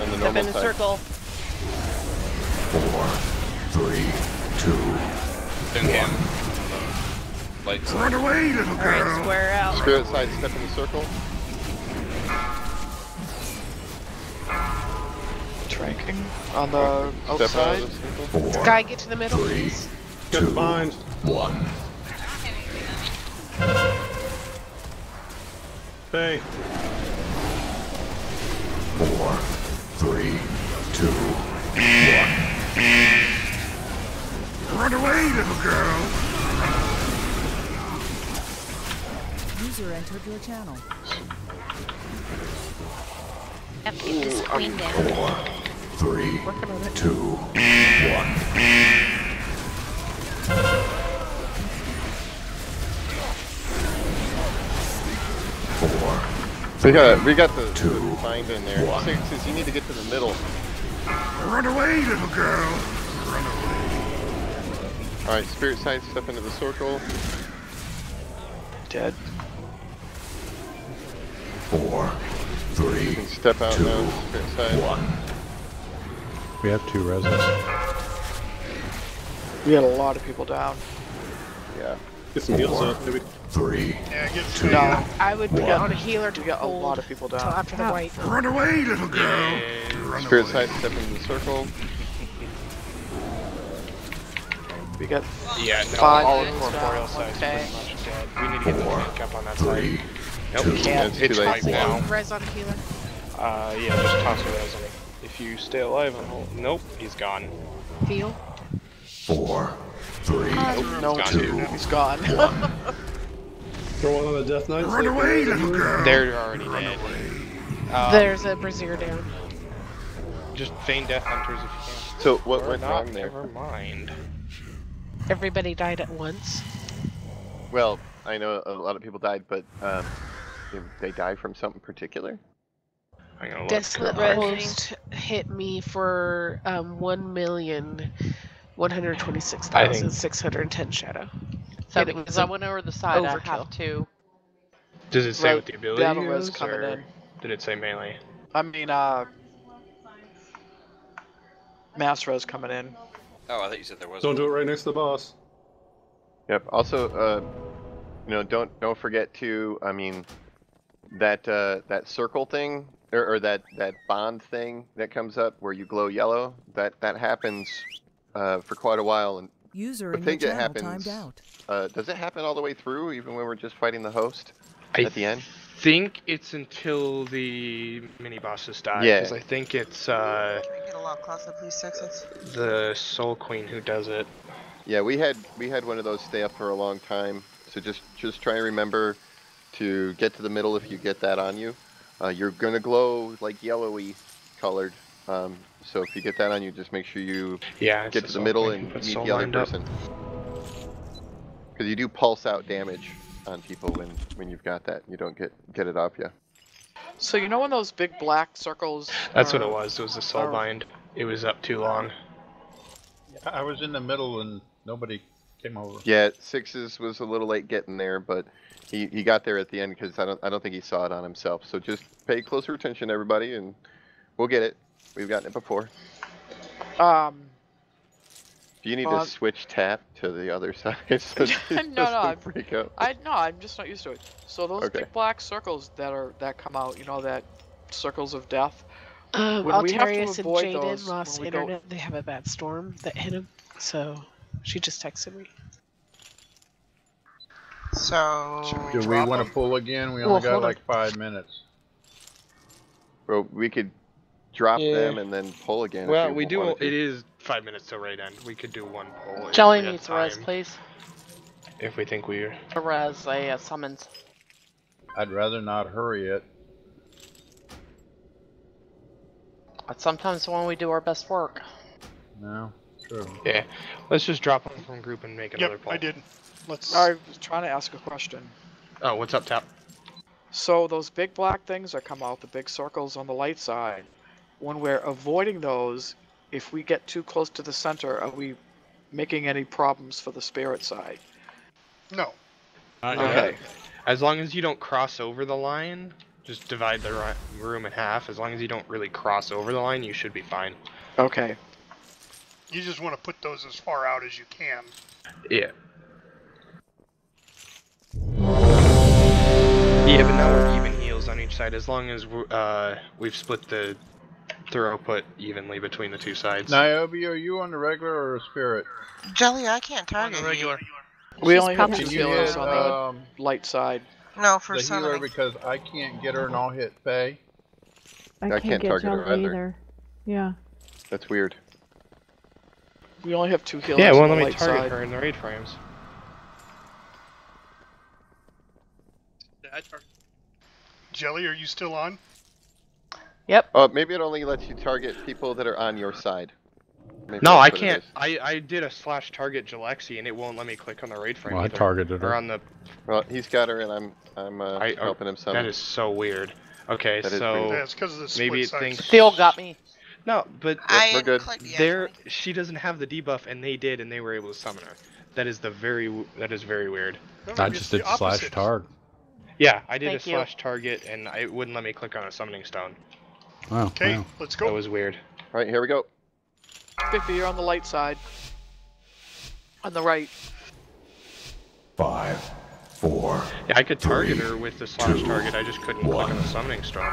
On the Step normal in the side. circle. 4, 3, 2, Then lights. Run away, little Alright, girl. square out. Spirit side, step in the circle. Tranking on the Step out outside. of the circle. 4, Guy, get to the middle, 3, please. Get 2, behind. 1. Hey. 4, 3, 2, 1. Run away, little girl. User entered your channel. Have to get this queen down. 4, 3, 2, 1. We got the bind in there. Since you need to get to the middle. Run away, little girl. Run away. Alright, spirit side, step into the circle. Dead. 4, 3, You can step out 2, now, spirit side. 1. We have 2 reses. We had a lot of people down. Yeah. Get some heals up, maybe. 3. Yeah, get 2. No. I would put on a healer to We got a hold lot of people till down. after the white. Run away, little girl. Run Spirit away. side, step into the circle. We got Yeah, no, 5 all minutes corporeal down. side's Okay. pretty much dead. We need to get the tank up on that 3, side. Nope, 2, can't. It's It's too late. right now. Res on a healer. Yeah, just toss a res on him. If you stay alive and hold. Nope, he's gone. Heal. 4, 3, No, He's gone. 2. He's gone. Throw one on the Death Knights. Run away, little girl. They're already dead. There's a brazier down. Just feign death hunters if you can. So, what Or went not, wrong there? never mind. Everybody died at once. Well, I know a lot of people died, but did they die from something particular? I'm gonna look. Desolate Host hit me for 1,126,610 shadow. So And it was because I went over the side, I overkill. have to. Does it say what the ability Battle res is, coming or in. did it say melee? I mean, mass res coming in. Oh, I thought you said there was. Don't do it right next to the boss. Yep. Also, don't forget to, I mean, that circle thing or that bond thing that comes up where you glow yellow. That happens for quite a while, and User the in thing your that channel happens. timed out. Does it happen all the way through, even when we're just fighting the host I at the end? think it's until the mini bosses die. Yeah. Because I think it's Can we get a lot closer, please, Sixes? the Soul Queen who does it. Yeah, we had one of those stay up for a long time. So just try and remember to get to the middle if you get that on you. You're gonna glow like yellowy colored. So if you get that on you, just make sure you It's get to the middle and meet the other person. Because you do pulse out damage on people when you've got that. You don't get it off you. So you know when those big black circles? That's what it was. It was a soulbind. It was up too long. I was in the middle and nobody came over. Yeah, Sixes was a little late getting there, but he got there at the end because I don't think he saw it on himself. So just pay closer attention, everybody, and we'll get it. We've gotten it before. Do you need to switch tap to the other side? So No, freak out. I'm just not used to it. So those Okay. big black circles that come out, you know, that circles of death. When we have to Altarius and avoid Jaden those lost when we go- internet. They have a bad storm that hit him, so she just texted me. So. Do we want to pull again? We only got hold on. like 5 minutes. Well, we could drop Yeah. them and then pull again. Well, if we do. wanted to. It is 5 minutes till raid end. We could do one poll. if Jelly we have needs a res, time, please. If we think we're. A res, a summons. I'd rather not hurry it. That's sometimes when we do our best work. No, true. Yeah. Let's just drop them from group and make another Yep, poll. I did. Let's. I was trying to ask a question. Oh, what's up, Tap? So those big black things that come out, the big circles on the light side, when we're avoiding those, if we get too close to the center, are we making any problems for the spirit side? No. Okay. As long as you don't cross over the line, just divide the room in half. As long as you don't really cross over the line, you should be fine. Okay. You just want to put those as far out as you can. Yeah. Yeah, but now we're even heals on each side. As long as we've split the throughput evenly between the two sides. Niobe, are you on the regular or a spirit? Jelly, I can't target regular. We She's only have probably two still healers on on the light side. No, for the healer, summoning. because I can't get her and I'll hit Faye. I can't get target her Jelly either. either. Yeah. That's weird. We only have two healers Yeah, well, on the let me light target side. her in the raid frames. Jelly, are you still on? Yep. Oh, maybe it only lets you target people that are on your side. Maybe No, I that's what it can't. is. I did a /target Jalexi and it won't let me click on the raid frame. Well, I either. targeted Or her. on the. Well, he's got her, and I'm helping him some. That is so weird. Okay, That is so weird. Yeah, it's because of the split maybe it sides. thinks. Steel got me. No, but we're good. she doesn't have the debuff, and they did, and they were able to summon her. That is very weird. I just did slash targ. Yeah, I did Thank a you. slash target, and it wouldn't let me click on a summoning stone. Oh, Okay, wow. let's go. That was weird. All right, here we go. Biffy, you're on the light side. On the right. 5, 4. Yeah, I could target 3, her with the slash 2, target. I just couldn't click 1. on the summoning stone.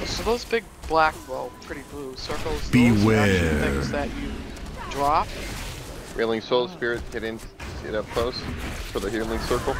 So those big black, well, pretty blue circles, Beware. those are actually things that you drop. Healing Soul Spirit, get up close for the healing circle.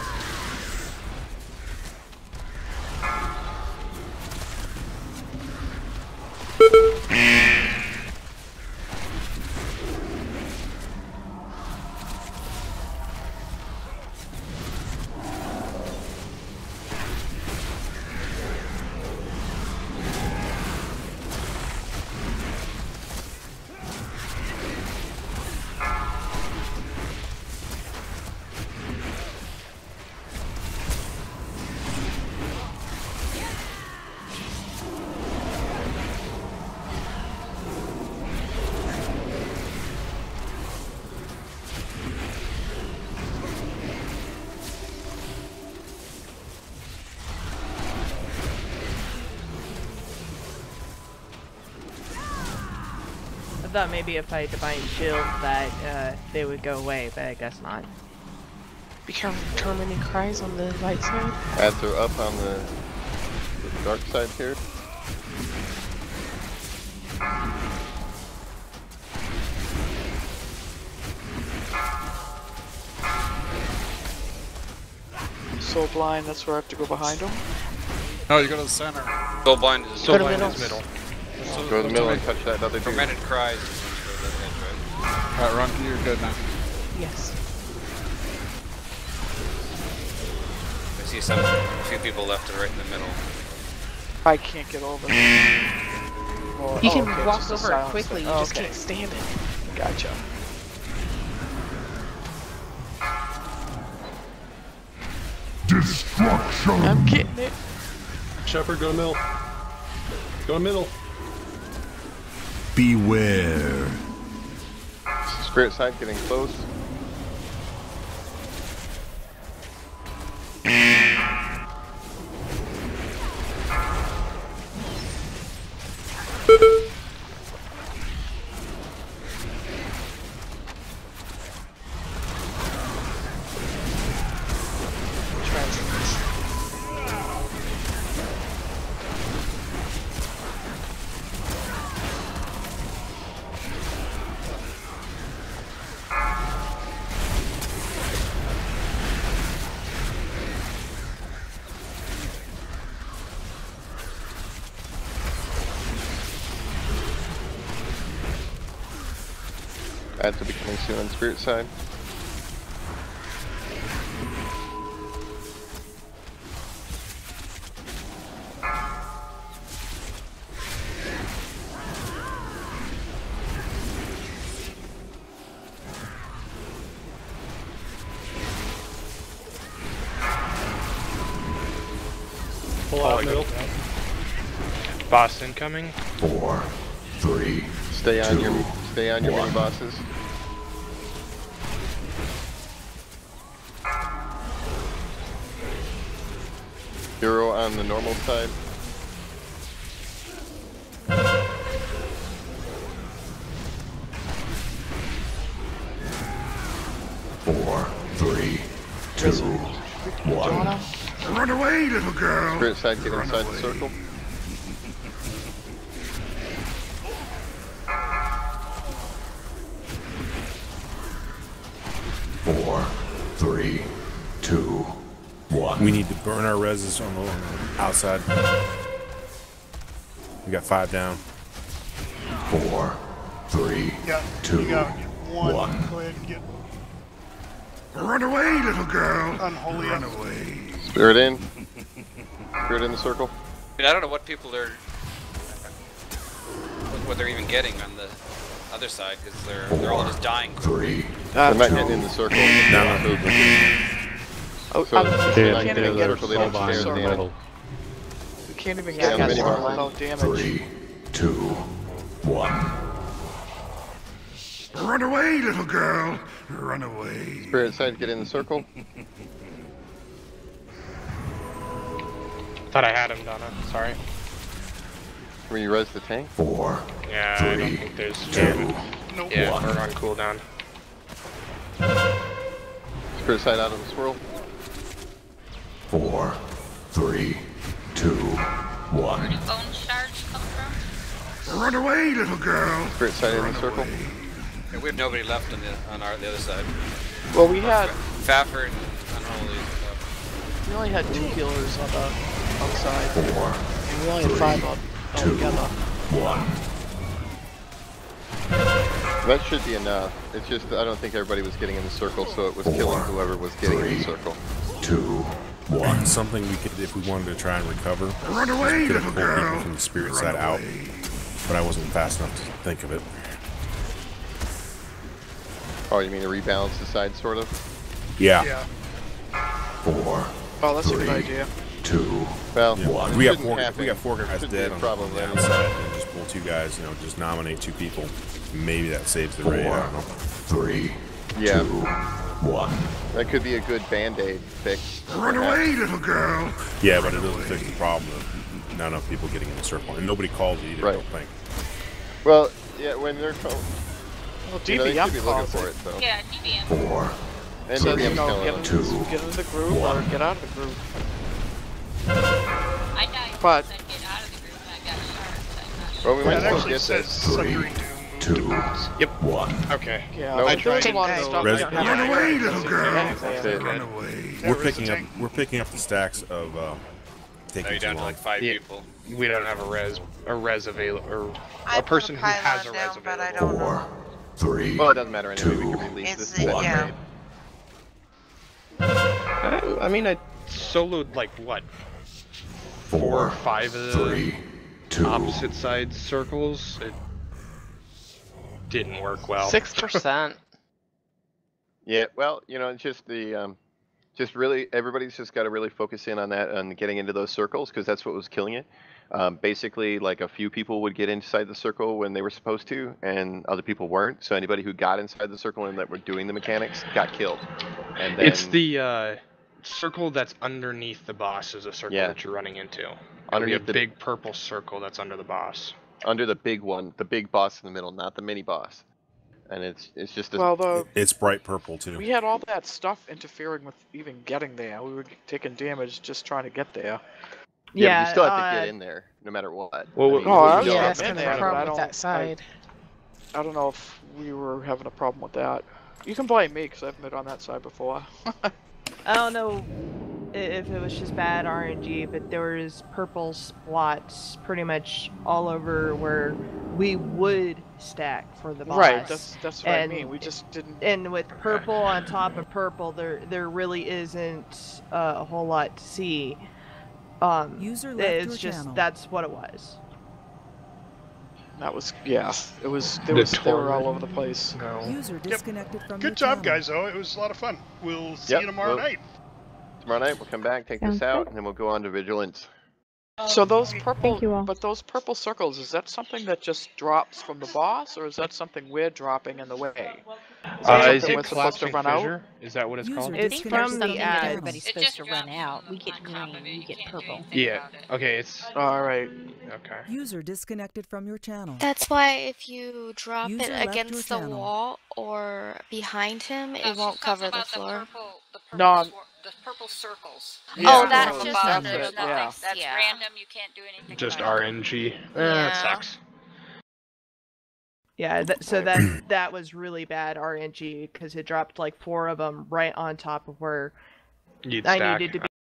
I thought maybe if I Divine Shield that they would go away, but I guess not. Be careful of tormenting cries on the light side. Ads are up on the dark side here. Soul blind, that's where I have to go behind him. No, you go to the center. Soul blind is Soul blind is middle. Go to the middle and touch that other dude. Fermented cries. Alright, Runky, you're good now. Yes. I see a few people left and right in the middle. I can't get over. Or, You can okay, it's walk just a over it silence quickly, thing. you just Okay. can't stand it. Gotcha. Destruction. I'm getting it. Shepherd, go to middle. Go to middle. Beware. Spirit side getting close. Ads will be coming soon on Spirit side. Pull out middle. Boss incoming. 4, 3. Stay on your mini bosses. Hero on the normal side. Run away, little girl. Spirit side, get inside the circle. Four, three, two, one. We need to burn our reses on the outside. We got 5 down. 4, 3, Yeah, 2, you got one. 1. Go ahead and get Run away, little girl. unholy. Run away. Spirit in. Spirit in the circle. I mean, I don't know what people are, what they're even getting on the other side, because they're all just dying. 3. They're not getting in the circle. No. Oh, So, we not can't getting even in the get circle, they don't close to the stand in the circle. middle. We can't even Yeah, get mini bar. without damage. 3, 2, 1. Run away, little girl. Run away. Spirit side, get in the circle. Thought I had him, Donna. Sorry. Were you res the tank? 4. Yeah, 3, I don't think there's 2, Nope. Yeah, 1. we're on cooldown. Spirit side out of the swirl. 4, 3, 2, 1. Bone shards come from? Run away, little girl. Spirit side in the circle. Yeah, we have nobody left on the other side. Well, we had Faffard and Unholy. we only had 2 healers on the outside. 4, And we only had 5 on altogether. 1. That should be enough. It's just I don't think everybody was getting in the circle, so it was killing whoever was getting in the circle. 2, 1. Something we could, if we wanted to try and recover, Run away, we could have little pulled people girl. from the spirit Run side out, away. but I wasn't fast enough to think of it. Oh, you mean to rebalance the side, sort of? Yeah. Yeah. 4, Oh, that's a good 3, idea. 2, Well, Yeah. it If we got shouldn't happen. 4 guys Shouldn't be dead a on problem the then. outside, and just pull 2 guys, just nominate 2 people. Maybe that saves the raid, I don't know. 3, Yeah. 2, 1. That could be a good band-aid fix. Run away, little girl. Yeah, but it doesn't fix the problem of not enough people getting in the circle. And nobody calls it either, I don't think. Well, yeah, when they're called, Well, they should be DBM looking calls for it. it, though. Yeah, DBM. 4, And So, DBM's telling get them. in the group or get out of the group. I died But once I get out of the group and I got shards. Well, we might That as well actually get says this. Sundering Doom. Two, Yep. 1. Okay. yeah, No, I it's there's a right. lot of stuff. Res- that Run happens. away, little girl. That's it. Run away. We're picking up the stacks of Now taking you're too down to long. like 5 Yeah. people. We don't have a res available, or I a person put who a has a pylon res down, but I available. don't 4, know. 3, Well, it doesn't matter anyway. We can release It's this the- set yeah. raid. I mean, I soloed like what? 4 or 5 of the 3, 2. opposite side circles. It didn't work well. 6%. Yeah, well, it's just the, just really, everybody's just got to really focus in on that, on getting into those circles, because that's what was killing it. Basically, like a few people would get inside the circle when they were supposed to, and other people weren't. So anybody who got inside the circle and that were doing the mechanics got killed. And then, It's the circle that's underneath the boss is a circle Yeah. that you're running into. Underneath Underneath a the- big purple circle that's under the boss. under the big one, the big boss in the middle, not the mini boss. And it's just a, Well, It's bright purple too. we had all that stuff interfering with even getting there. We were taking damage just trying to get there. but you still have to get in there, no matter what. Well, I mean, No, I was you getting have to in get there, in but front I of don't. it. that side. I don't know if we were having a problem with that. You can blame me because I've been on that side before. I don't know if it was just bad RNG, but there was purple spots pretty much all over where we would stack for the boss. Right, that's what I And- mean. We just didn't. And with purple on top of purple, there really isn't a whole lot to see. User left It's your just channel. that's what it was. That was It was. They The were all torrent. over the place. User disconnected from your Good job, channel. guys, though. It was a lot of fun. We'll see Yep, you tomorrow well- night. Tomorrow night we'll come back, take Sounds this out, good. and then we'll go on to Vigilance. So those purple, Thank you all. but those purple circles, is that something that just drops from the boss, or is that something we're dropping in the way? Is that Is something it we're supposed to classic run out? fissure? Is that what it's User called? It's disconnected from from the your ad. channel. Everybody's supposed to run out. We get green, you get purple. Yeah. Okay. It's All right. okay. User disconnected from your channel. That's why if you drop User it left against your the channel. wall or behind him, No, it she's won't talking cover the about floor. The purple No, the purple circles. Oh, that's just above. there's There's nothing. nothing. That's Yeah. random. You can't do anything. Just about it. RNG. Yeah. That sucks. Yeah, so that was really bad RNG because it dropped like 4 of them right on top of where You'd I stack. needed to be.